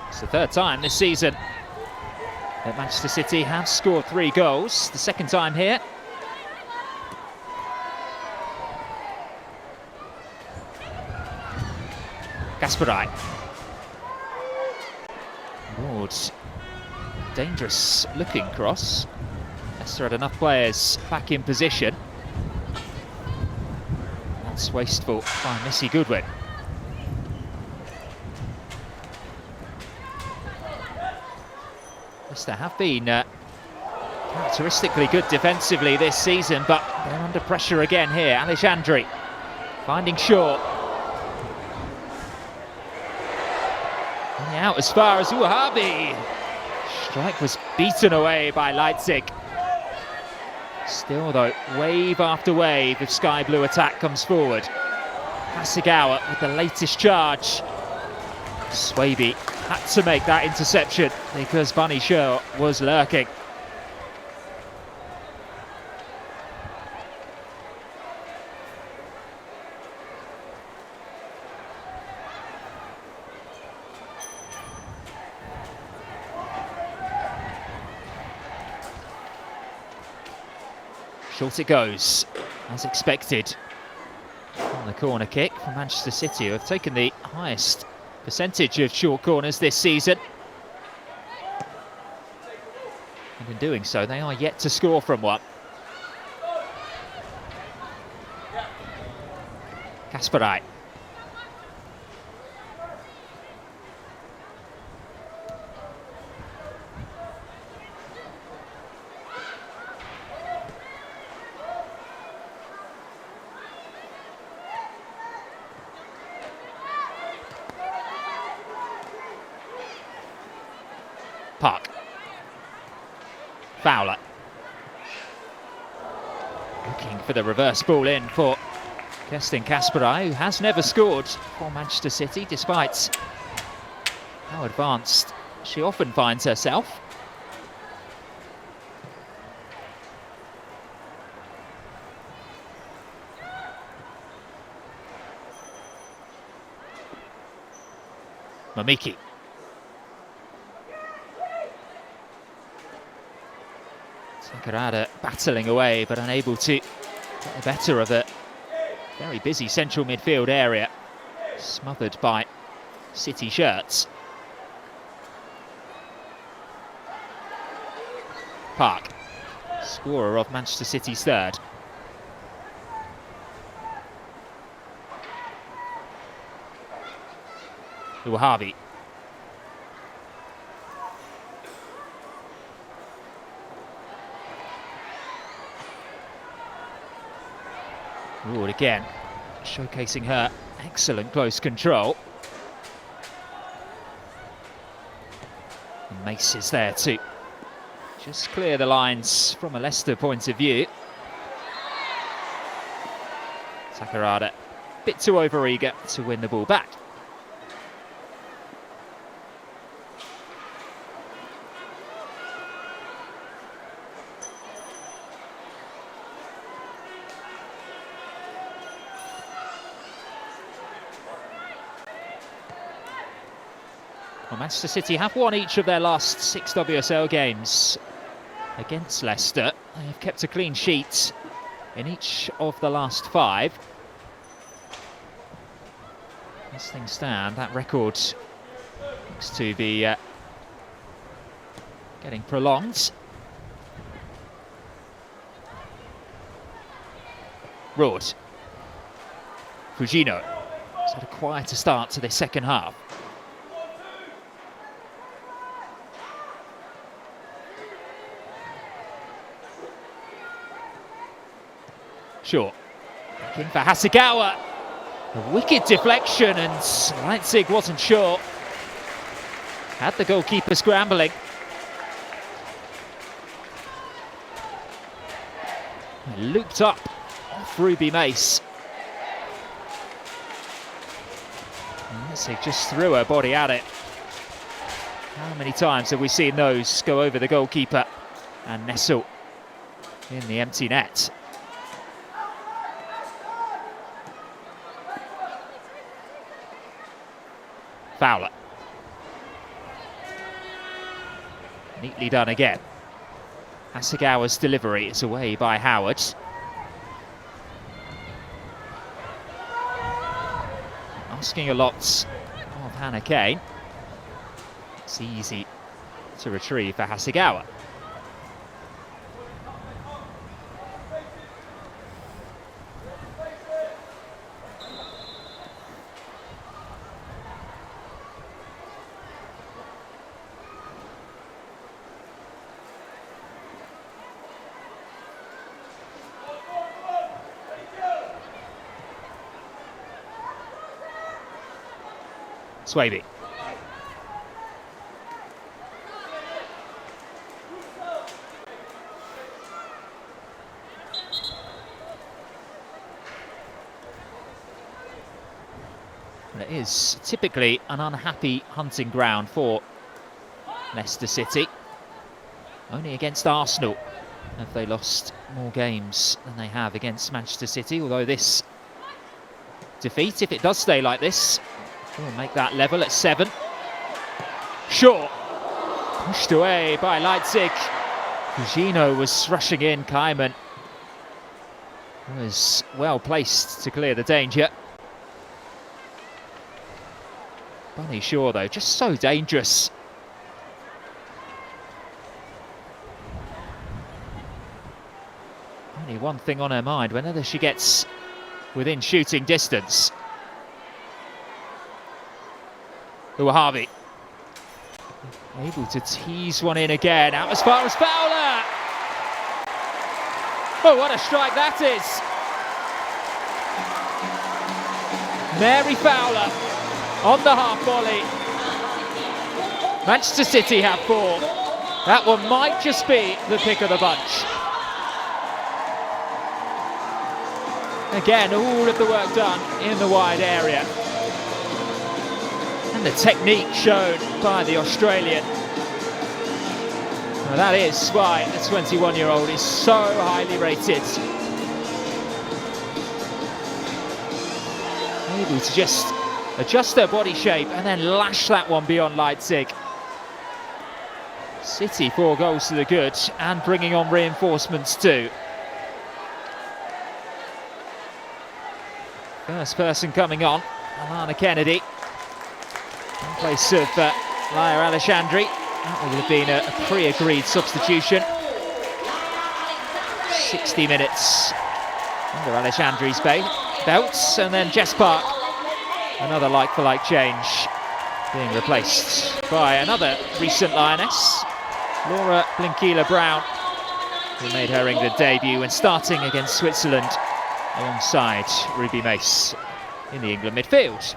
It's the 3rd time this season that Manchester City have scored 3 goals, the 2nd time here. Kasparai. Roord, dangerous looking cross. Leicester had enough players back in position. That's wasteful by Missy Goodwin. Leicester have been characteristically good defensively this season, but they're under pressure again here. Alexandri finding Shaw. Only out as far as Uhabi. Strike was beaten away by Leipzig. Still though, wave after wave of sky blue attack comes forward. Hasegawa with the latest charge. Swaby had to make that interception because Bunny Shaw was lurking. Short it goes, as expected. On the corner kick from Manchester City, who have taken the highest percentage of short corners this season. And in doing so, they are yet to score from one. Kasparai. Park. Fowler. Looking for the reverse ball in for Kerstin Kasparai, who has never scored for Manchester City, despite how advanced she often finds herself. Mamiki. Sakurada battling away, but unable to get the better of a very busy central midfield area, smothered by City shirts. Park, scorer of Manchester City's third. Uwahavi. Ward again, showcasing her excellent close control. And Mace is there to just clear the lines from a Leicester point of view. Sakurada, a bit too overeager to win the ball back. Well, Manchester City have won each of their last 6 WSL games against Leicester. They have kept a clean sheet in each of the last 5. As things stand, that record looks to be getting prolonged. Roord. Fujino has had a quieter start to this second half. Shaw, looking for Hasegawa. A wicked deflection, and Leipzig wasn't sure. Had the goalkeeper scrambling. Looped up off Ruby Mace. And Leipzig just threw her body at it. How many times have we seen those go over the goalkeeper and nestle in the empty net? Fowler. Neatly done again. Hasegawa's delivery is away by Howard. Asking a lot of Hannah Kane. It's easy to retrieve for Hasegawa. Swaby. It is typically an unhappy hunting ground for Leicester City. Only against Arsenal have they lost more games than they have against Manchester City, although this defeat, if it does stay like this, will make that level at 7. Shaw, pushed away by Leipzig. Fujino was rushing in. Kaiman was well placed to clear the danger. Bunny Shaw, though, just so dangerous. Only one thing on her mind whenever she gets within shooting distance. Uwahabi able to tease one in again, out as far as Fowler. Oh, what a strike that is. Mary Fowler on the half volley. Manchester City have 4. That one might just be the pick of the bunch. Again, all of the work done in the wide area. And the technique shown by the Australian. Well, that is why the 21-year-old is so highly rated. Able to just adjust their body shape and then lash that one beyond Leipzig. City 4 goals to the good and bringing on reinforcements too. First person coming on, Alana Kennedy, in place of Laia Alexandri. That would have been a pre-agreed substitution. 60 minutes under Alexandri's belts, and then Jess Park, another like-for-like change, being replaced by another recent Lioness, Laura Blinkila-Brown, who made her England debut when starting against Switzerland alongside Ruby Mace in the England midfield.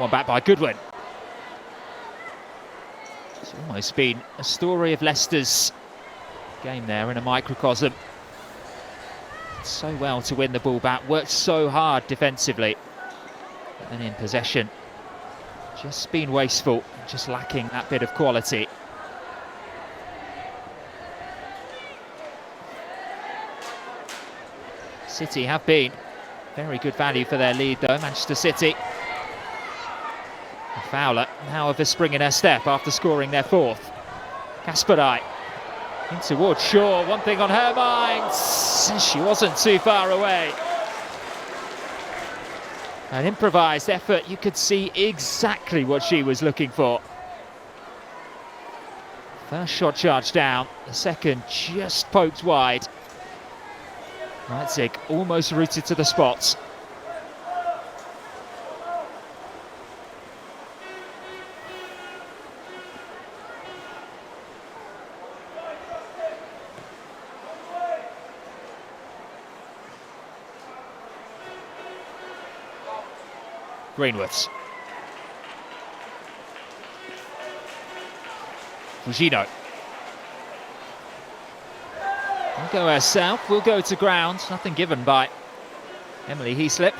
One back by Goodwin. It's almost been a story of Leicester's game there in a microcosm. So well to win the ball back, worked so hard defensively. And in possession, just been wasteful, just lacking that bit of quality. City have been very good value for their lead though, Manchester City. Fowler now have a spring in her step after scoring their 4th. Kasparai in towards Shaw, one thing on her mind. She wasn't too far away. An improvised effort, you could see exactly what she was looking for. First shot charged down, the second just poked wide. Leipzig almost rooted to the spot. Greenwood. Fujino. We'll go herself, we'll go to ground. Nothing given by Emily Heaslip.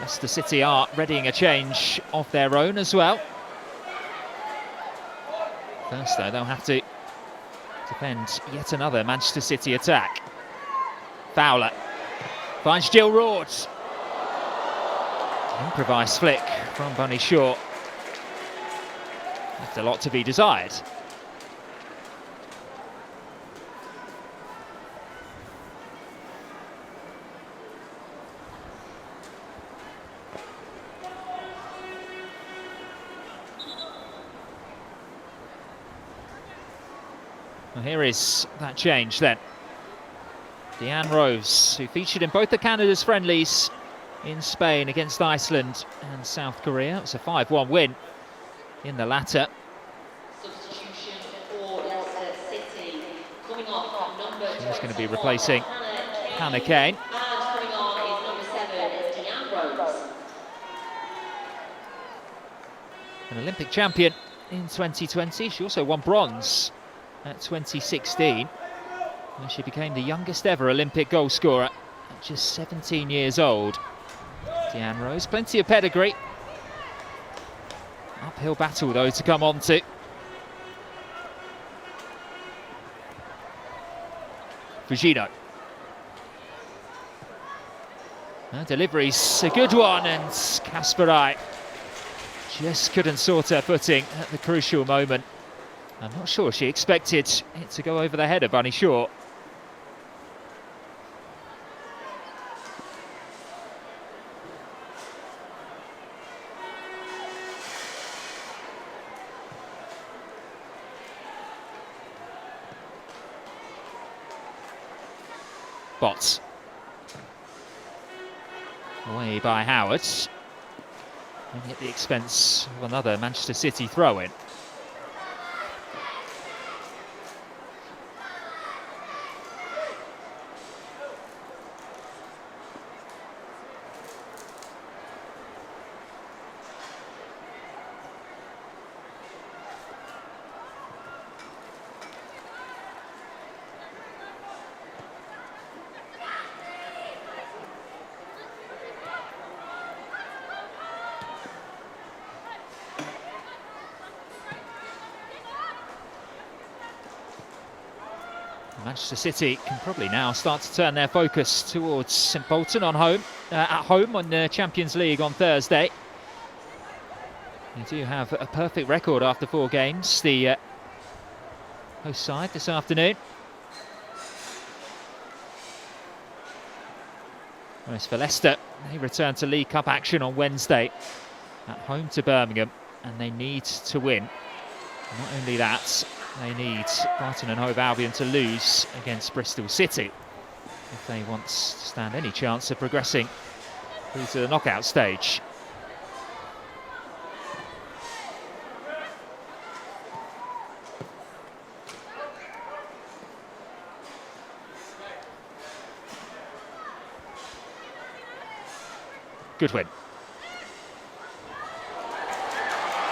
Leicester City are readying a change of their own as well. First though, they'll have to defend yet another Manchester City attack. Fowler finds Jill Roord. Improvised flick from Bunny Shaw. Left a lot to be desired. Well, here is that change then. Deanne Rose, who featured in both the Canada's friendlies in Spain against Iceland and South Korea. It was a 5-1 win in the latter. Substitution for Leicester City. Coming off number 21, She's going to be replacing Hannah Kane. And coming on is number 7, Deanne Rose. An Olympic champion in 2020. She also won bronze at 2016. And she became the youngest ever Olympic goal scorer at just 17 years old. Deanne Rose, plenty of pedigree. Uphill battle though to come on to. Fujino. Her delivery's a good one, and Kasparai just couldn't sort her footing at the crucial moment. I'm not sure she expected it to go over the head of Bunny Shaw. Bots. Away by Howard. And at the expense of another Manchester City throw-in. Manchester City can probably now start to turn their focus towards St Bolton at home on the Champions League on Thursday. They do have a perfect record after 4 games, the host side this afternoon. Whereas for Leicester, they return to League Cup action on Wednesday at home to Birmingham, and they need to win. Not only that, they need Brighton and Hove Albion to lose against Bristol City if they want to stand any chance of progressing through to the knockout stage. Good win.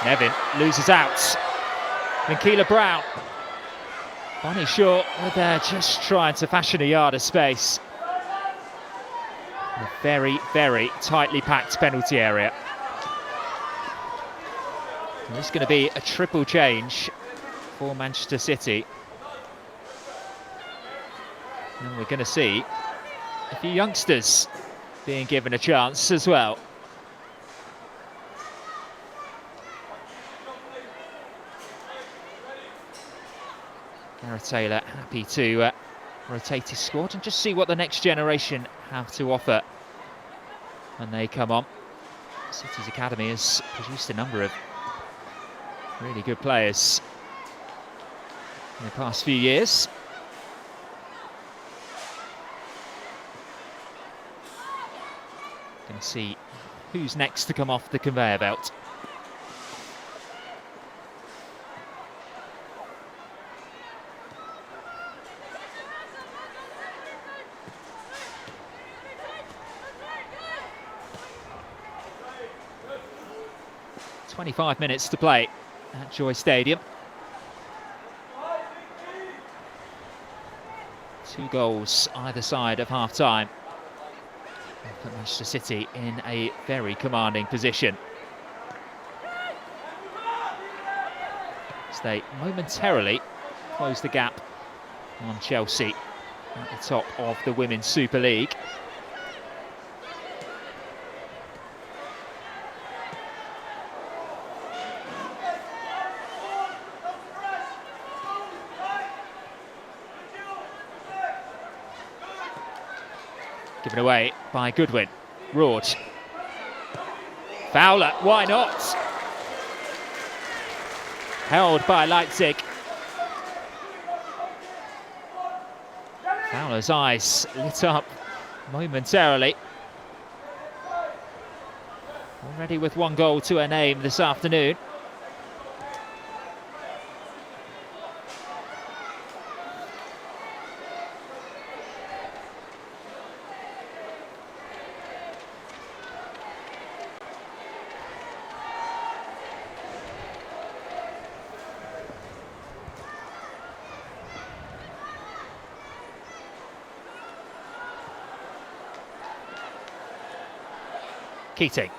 Nevin loses out. Keela Brown. Bonnie Shaw were there just trying to fashion a yard of space. A very, very tightly packed penalty area. And this is going to be a triple change for Manchester City. And we're going to see a few youngsters being given a chance as well. Gareth Taylor happy to rotate his squad and just see what the next generation have to offer when they come on. City's academy has produced a number of really good players in the past few years. Going to see who's next to come off the conveyor belt. .25 minutes to play at Joy Stadium. 2 goals either side of half-time. Put Manchester City in a very commanding position. As they momentarily close the gap on Chelsea at the top of the Women's Super League. Given away by Goodwin. Roord. Fowler, why not? Held by Leipzig. Fowler's eyes lit up momentarily. Already with 1 goal to her name this afternoon. Keating.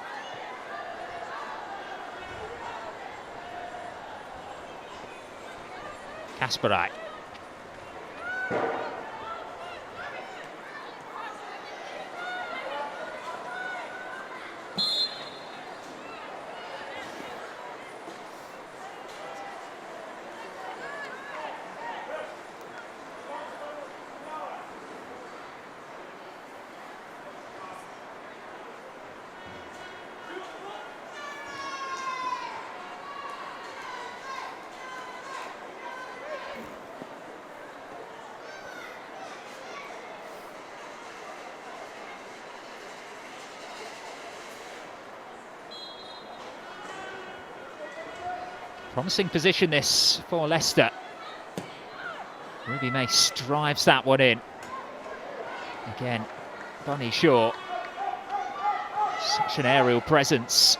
Kasparai. Promising position this for Leicester. Ruby Mace drives that one in. Again, Bunny Shaw. Such an aerial presence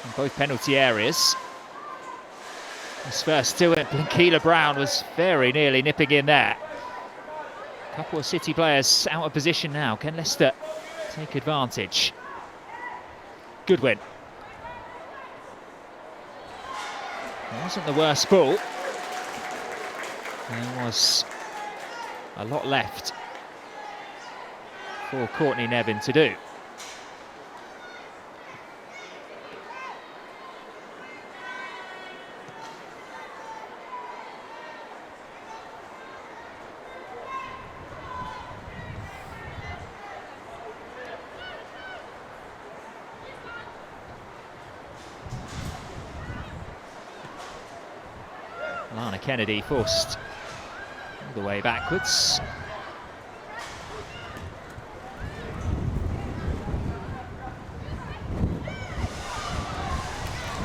in both penalty areas. His first to it, Blankila Brown was very nearly nipping in there. A couple of City players out of position now. Can Leicester take advantage? Goodwin. It wasn't the worst ball. There was a lot left for Courtney Nevin to do. Lana Kennedy forced all the way backwards.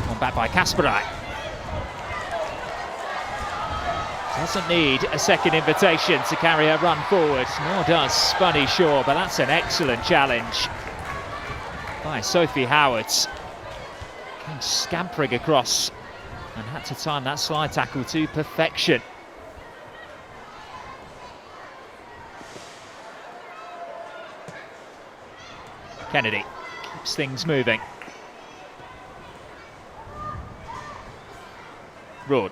One back by Kasparai. Doesn't need a second invitation to carry her run forward, nor does Bunny Shaw, but that's an excellent challenge by Sophie Howard. Came scampering across and had to time that slide tackle to perfection. Kennedy keeps things moving. Road.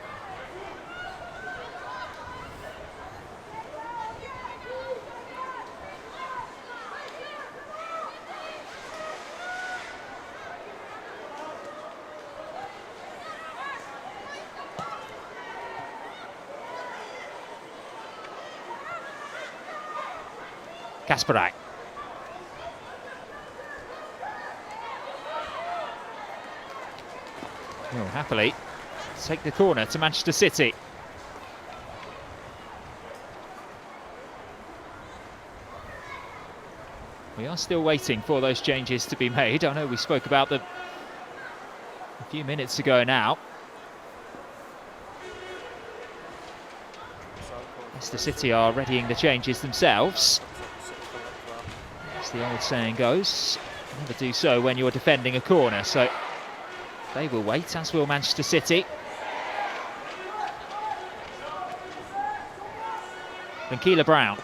Kasparai. Will happily take the corner to Manchester City. We are still waiting for those changes to be made. I know we spoke about them a few minutes ago now. Leicester City are readying the changes themselves. As the old saying goes, never do so when you're defending a corner, so they will wait, as will Manchester City. Blankila Brown.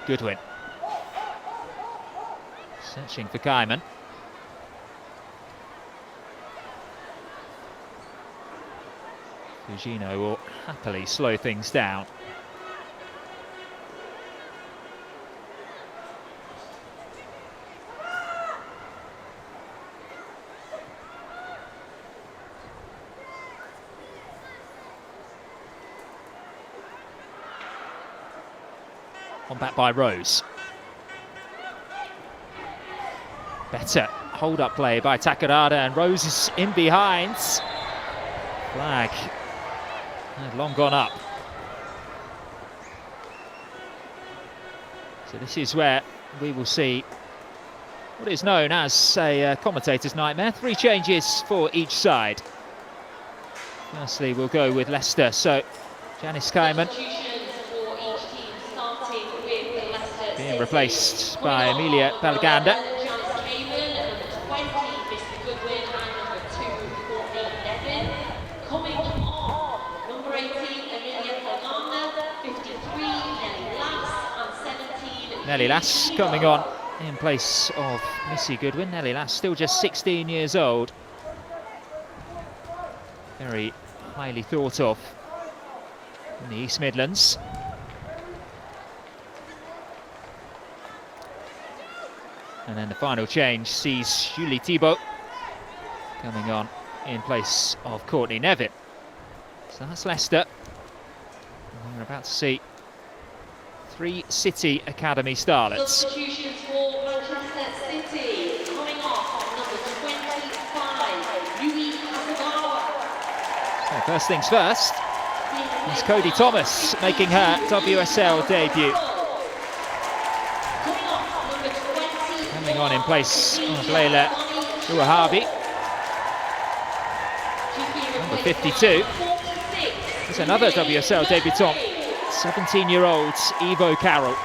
Goodwin. Searching for Kaiman. Fugino will happily slow things down. On back by Rose. Better hold-up play by Takarada, and Rose is in behind. Flag had long gone up. So this is where we will see what is known as a commentator's nightmare. 3 changes for each side. Firstly, we'll go with Leicester. So Janice Kaiman being replaced by Emilia Balaganda. Coming on, number 18, Emilia Balaganda, 53, Nelly Lass, and 17. Nelly Lass coming on in place of Missy Goodwin. Nelly Lass still just 16 years old. Very highly thought of in the East Midlands. And then the final change sees Julie Thibault coming on in place of Courtney Nevin. So that's Leicester. And we're about to see 3 City Academy starlets. Substitutions for Manchester City. Coming off number 25, Yui Asagawa. So first things first, is Cody Thomas making her WSL debut. Coming on in place of Leila Uahabi. Number 52 is another WSL debutant, 17-year-old Evo Carroll.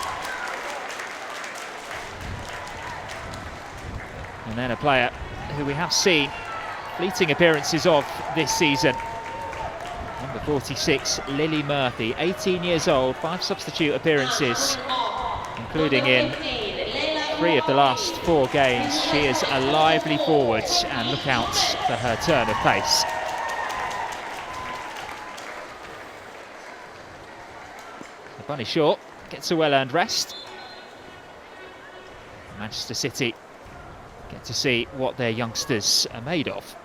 And then a player who we have seen fleeting appearances of this season. Number 46, Lily Murphy, 18 years old, 5 substitute appearances, including in 3 of the last 4 games. She is a lively forward, and look out for her turn of pace. Bunny Shaw gets a well-earned rest. Manchester City get to see what their youngsters are made of.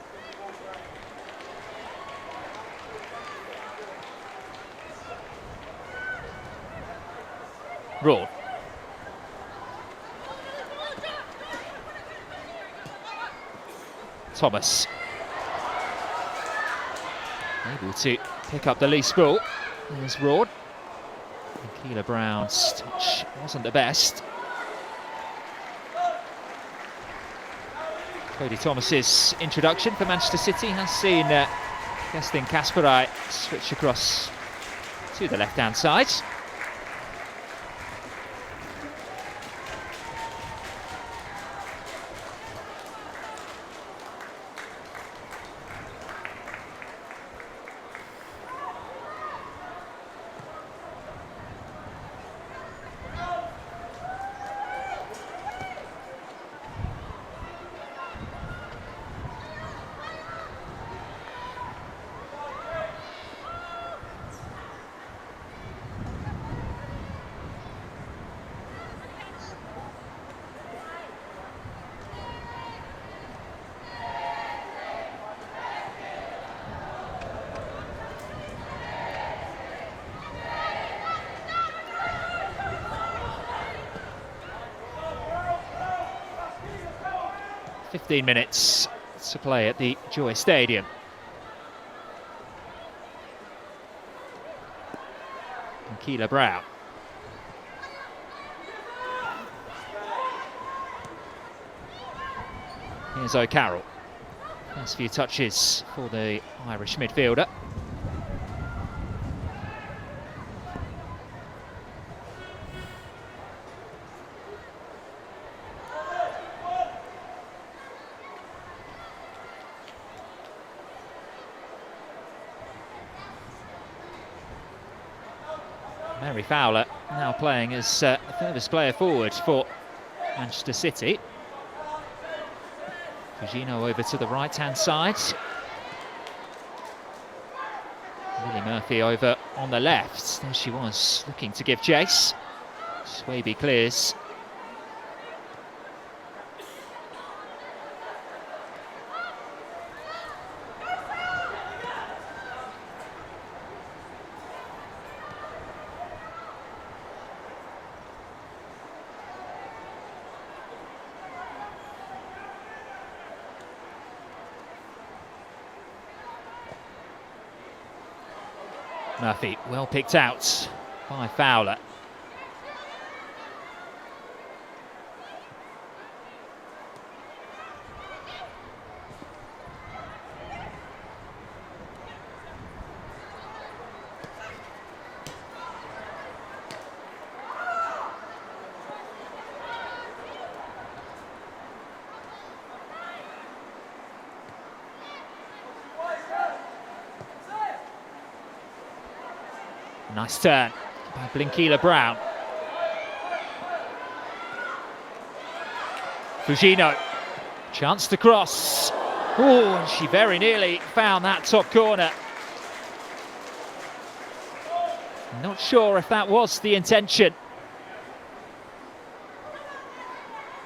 Raw. Thomas. Able to pick up the loose ball. There's Raw. Keela Brown's touch wasn't the best. Cody Thomas's introduction for Manchester City has seen Kerstin Kasparai switch across to the left-hand side. ...15 minutes to play at the Joy Stadium. And Keela Brown. Here's O'Carroll. First few touches for the Irish midfielder. Mary Fowler now playing as the furthest player forward for Manchester City. Fugino over to the right-hand side. Lily Murphy over on the left. There she was, looking to give chase. Swaby clears. Murphy, well picked out by Fowler. Nice turn by Blinkila Brown. Fujino, chance to cross. Oh, and she very nearly found that top corner. Not sure if that was the intention.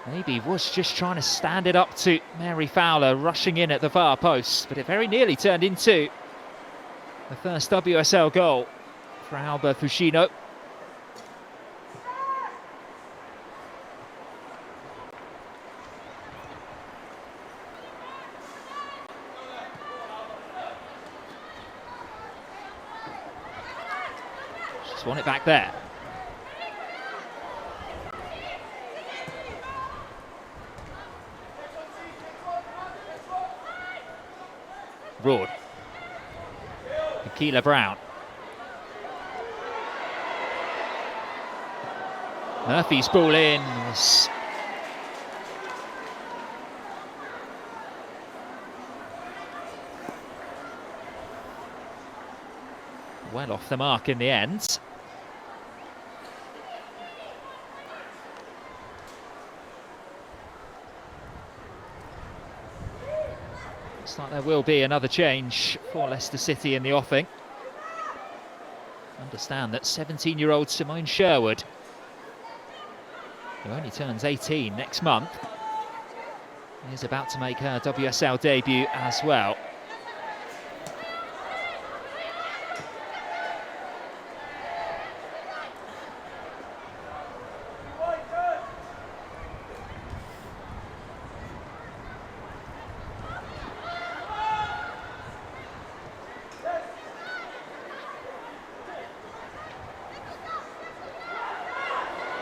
Maybe was just trying to stand it up to Mary Fowler rushing in at the far post, but it very nearly turned into the first WSL goal for Alba Fujino. Just won it back there. Broad. Blinkila Brown. Murphy's ball in was well off the mark in the end. Looks like there will be another change for Leicester City in the offing. Understand that 17-year-old Simone Sherwood, who only turns 18 next month, is about to make her WSL debut as well.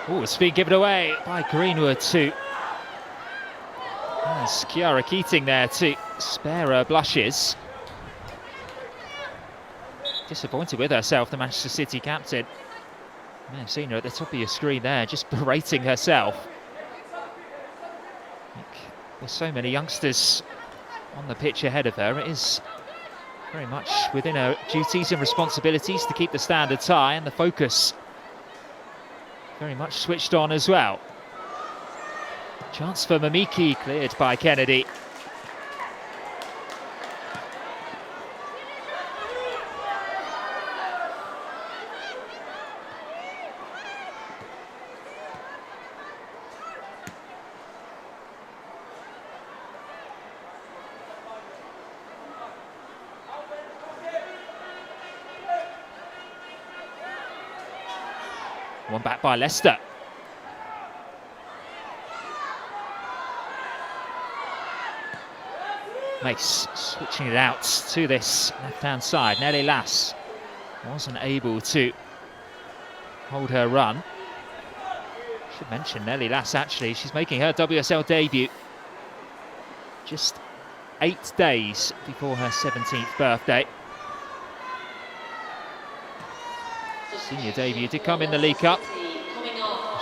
Oh, it's been given away by Greenwood to Kiara Keating there to spare her blushes. Disappointed with herself, the Manchester City captain. You may have seen her at the top of your screen there, just berating herself. I think with so many youngsters on the pitch ahead of her, it is very much within her duties and responsibilities to keep the standards high, and the focus very much switched on as well. Chance for Mamiki, cleared by Kennedy. One back by Leicester. Mace switching it out to this left-hand side. Nelly Lass wasn't able to hold her run. Should mention Nelly Lass, actually, she's making her WSL debut just 8 days before her 17th birthday. Senior debut did come in the League Cup.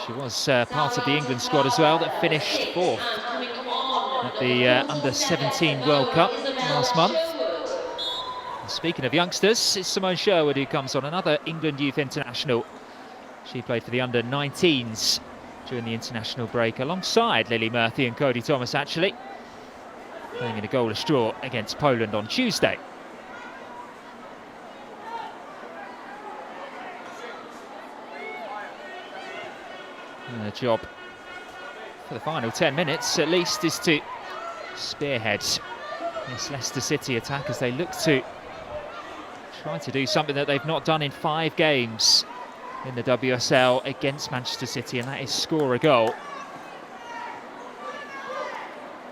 She was part of the England squad as well that finished 4th at the Under-17 World Cup last month. And speaking of youngsters, it's Simone Sherwood who comes on, another England youth international. She played for the Under-19s during the international break alongside Lily Murphy and Cody Thomas, actually, playing in a goalless draw against Poland on Tuesday. And the job for the final 10 minutes at least is to spearhead this Leicester City attack as they look to try to do something that they've not done in 5 games in the WSL against Manchester City, and that is score a goal.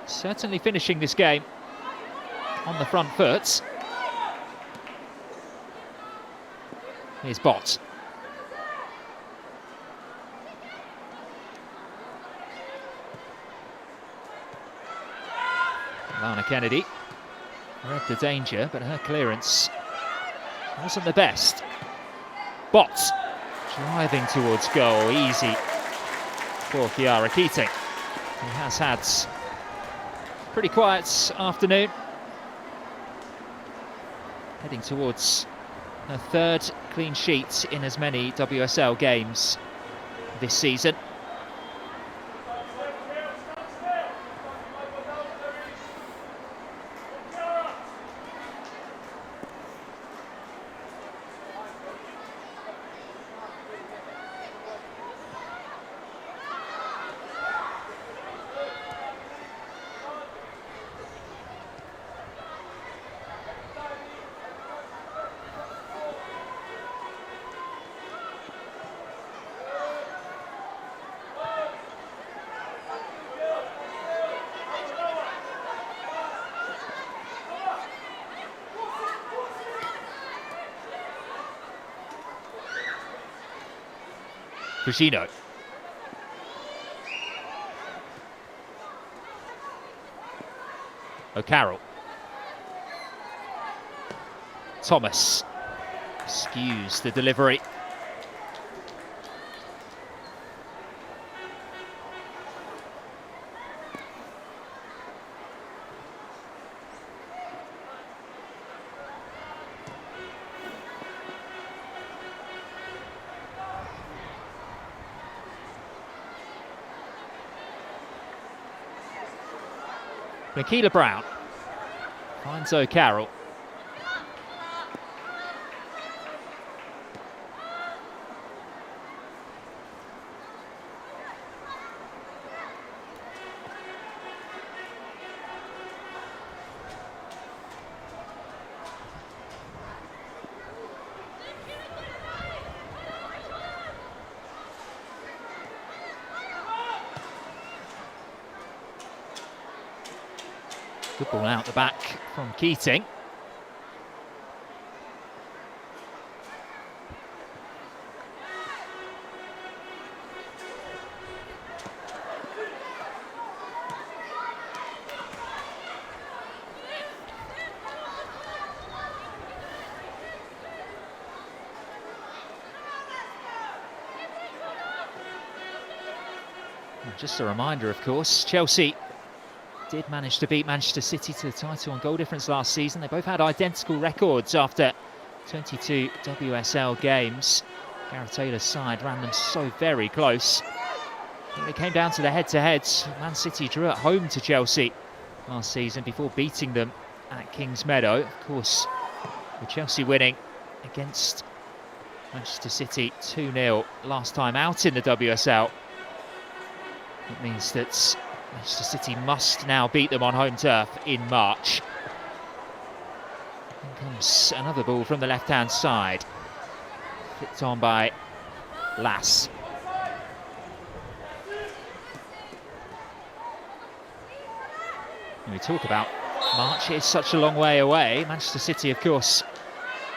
Certainly finishing this game on the front foot. Here's Bott. Lana Kennedy read the danger, but her clearance wasn't the best. Bott driving towards goal, easy for Chiara Keating, who has had a pretty quiet afternoon. Heading towards her third clean sheet in as many WSL games this season. Cusino. O'Carroll. Thomas skews the delivery. Michaela Brown finds O'Carroll. Good ball out the back from Keating. Just a reminder, of course, Chelsea did manage to beat Manchester City to the title on goal difference last season. They both had identical records after 22 WSL games. Gareth Taylor's side ran them so very close. When it came down to the head-to-heads, Man City drew at home to Chelsea last season before beating them at Kings Meadow. Of course, with Chelsea winning against Manchester City 2-0 last time out in the WSL. It means that Manchester City must now beat them on home turf in March. In comes another ball from the left-hand side. Flicked on by Lass. When we talk about March, it's such a long way away. Manchester City, of course,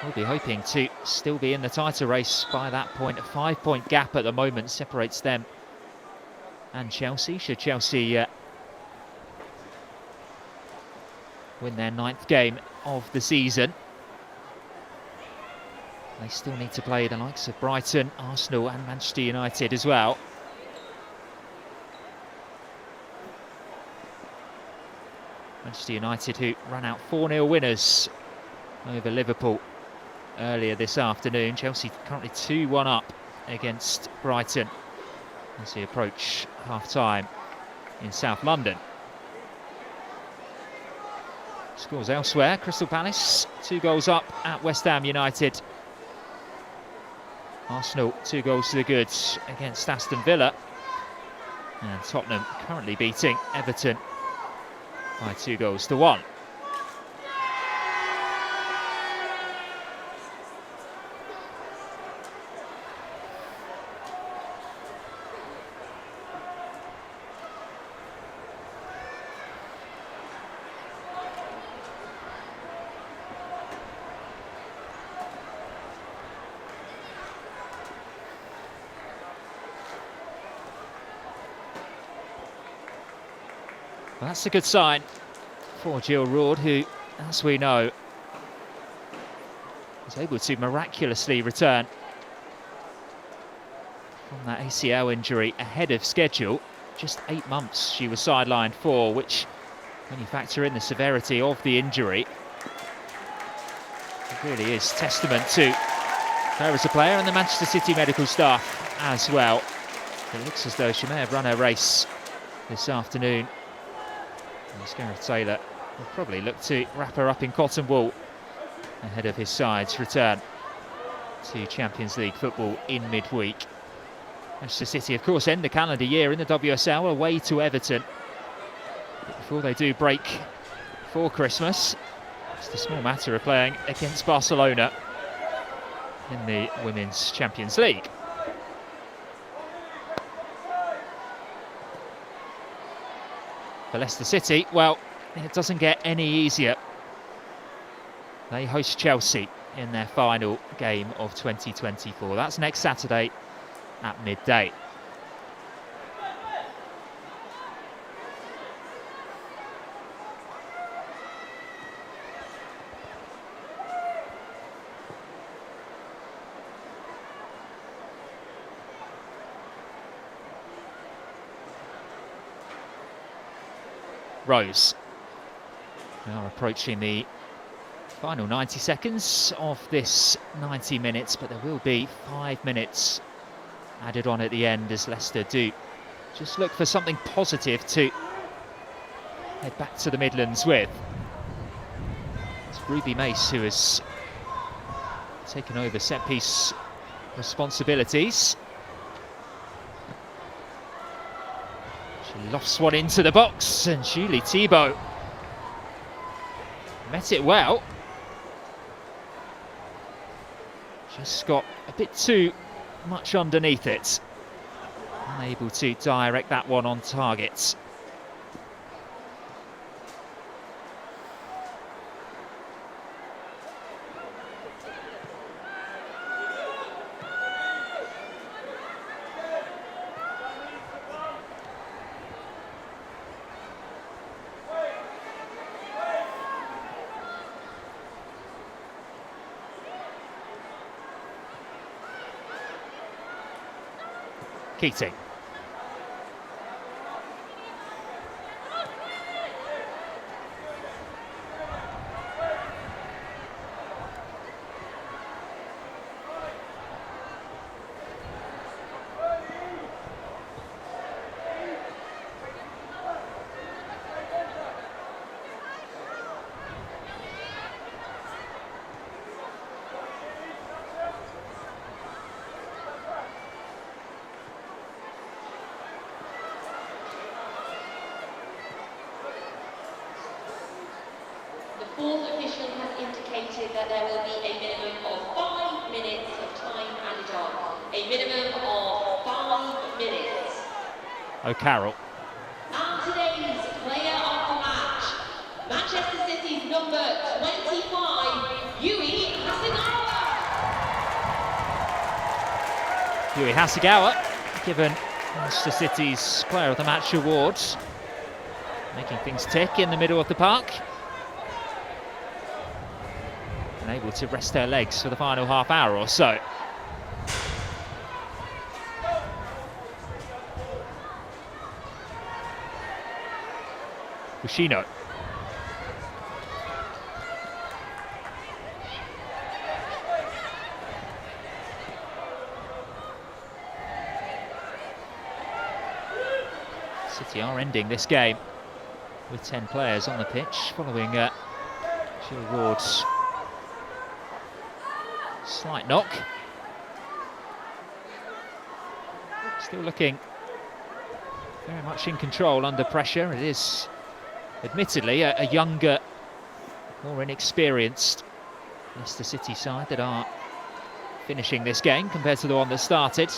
will be hoping to still be in the title race by that point. A 5-point gap at the moment separates them and Chelsea. Should Chelsea win their 9th game of the season, they still need to play the likes of Brighton, Arsenal and Manchester United as well. Manchester United, who ran out 4-0 winners over Liverpool earlier this afternoon. Chelsea currently 2-1 up against Brighton as they approach half-time in South London. Scores elsewhere. Crystal Palace 2 goals up at West Ham United. Arsenal 2 goals to the good against Aston Villa. And Tottenham currently beating Everton by 2 goals to 1. Well, that's a good sign for Jill Roord, who, as we know, was able to miraculously return from that ACL injury ahead of schedule. Just 8 months she was sidelined for, which, when you factor in the severity of the injury, it really is testament to her as a player and the Manchester City medical staff as well. It looks as though she may have run her race this afternoon. And Gareth Taylor will probably look to wrap her up in cotton wool ahead of his side's return to Champions League football in midweek. Manchester City, of course, end the calendar year in the WSL away to Everton. But before they do break for Christmas, it's a small matter of playing against Barcelona in the Women's Champions League. For Leicester City, well, it doesn't get any easier. They host Chelsea in their final game of 2024. That's next Saturday at midday. Rose. We are approaching the final 90 seconds of this 90 minutes, but there will be 5 minutes added on at the end as Leicester do just look for something positive to head back to the Midlands with. It's Ruby Mace who has taken over set-piece responsibilities. She lofts one into the box, and Julie Thibault met it well. Just got a bit too much underneath it. Unable to direct that one on target. Keating. The fourth official has indicated that there will be a minimum of 5 minutes of time added on. A minimum of 5 minutes. O'Carroll. And today's player of the match, Manchester City's number 25, Yui Hasegawa. Yui Hasegawa given Manchester City's Player of the Match award, making things tick in the middle of the park. And able to rest her legs for the final half hour or so. Bushino. City are ending this game with 10 players on the pitch following Jill Roord's slight knock. Still looking very much in control under pressure. It is admittedly a younger, more inexperienced Leicester City side that are finishing this game compared to the one that started.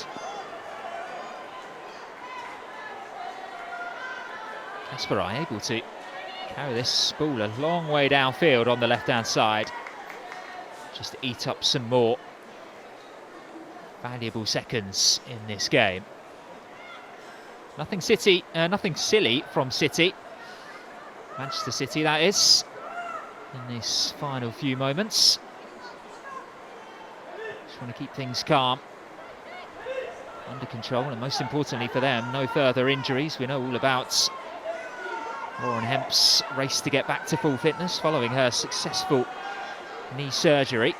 Kasparai able to carry this ball a long way downfield on the left-hand side, just to eat up some more valuable seconds in this game. Nothing silly from City. Manchester City, that is, in this final few moments. Just want to keep things calm, under control, and most importantly for them, no further injuries. We know all about Lauren Hemp's race to get back to full fitness following her successful knee surgery.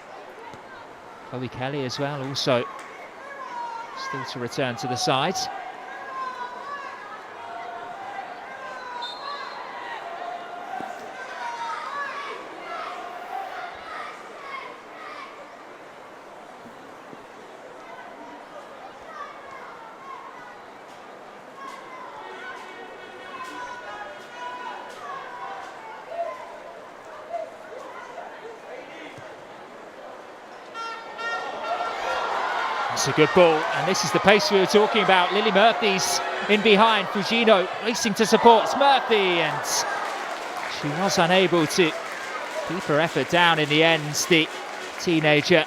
Chloe Kelly as well, also still to return to the side. It's a good ball, and this is the pace we were talking about. Lily Murphy's in behind, Fujino racing to support Murphy, and she was unable to keep her effort down in the end. The teenager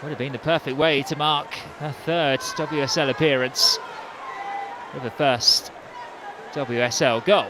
would have been the perfect way to mark her third WSL appearance with her first WSL goal.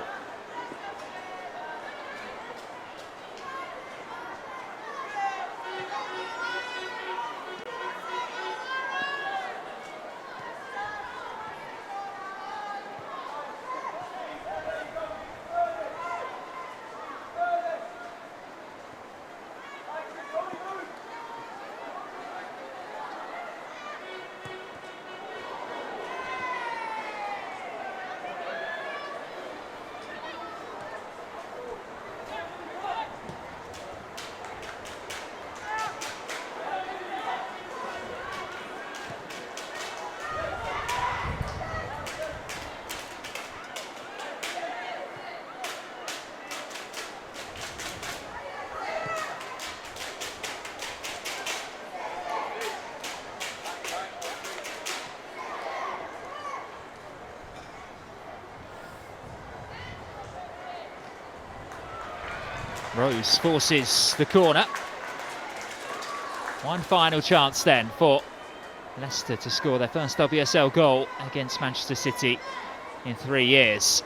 Rose forces the corner. One final chance then for Leicester to score their first WSL goal against Manchester City in 3 years.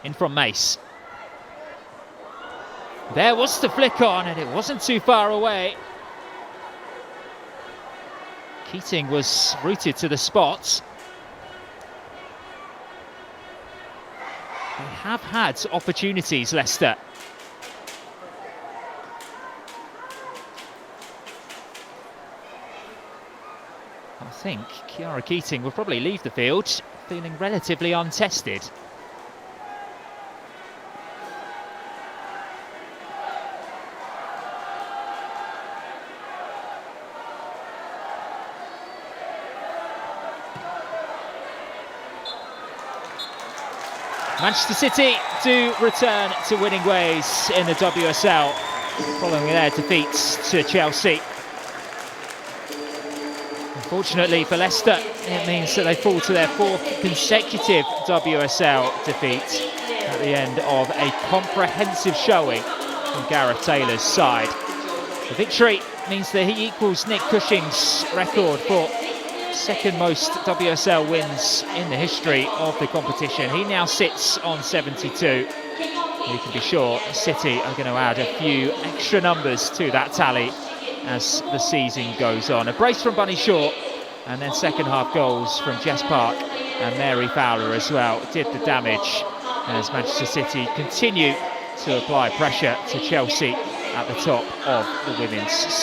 In from Mace. There was the flick on, and it wasn't too far away. Keating was rooted to the spot. They have had opportunities, Leicester. I think Kiara Keating will probably leave the field feeling relatively untested. Manchester City do return to winning ways in the WSL following their defeat to Chelsea. Unfortunately for Leicester, it means that they fall to their fourth consecutive WSL defeat at the end of a comprehensive showing from Gareth Taylor's side. The victory means that he equals Nick Cushing's record for second most WSL wins in the history of the competition. He now sits on 72. You can be sure City are going to add a few extra numbers to that tally as the season goes on. A brace from Bunny Shaw, and then second half goals from Jess Park and Mary Fowler as well did the damage as Manchester City continue to apply pressure to Chelsea at the top of the Women's Super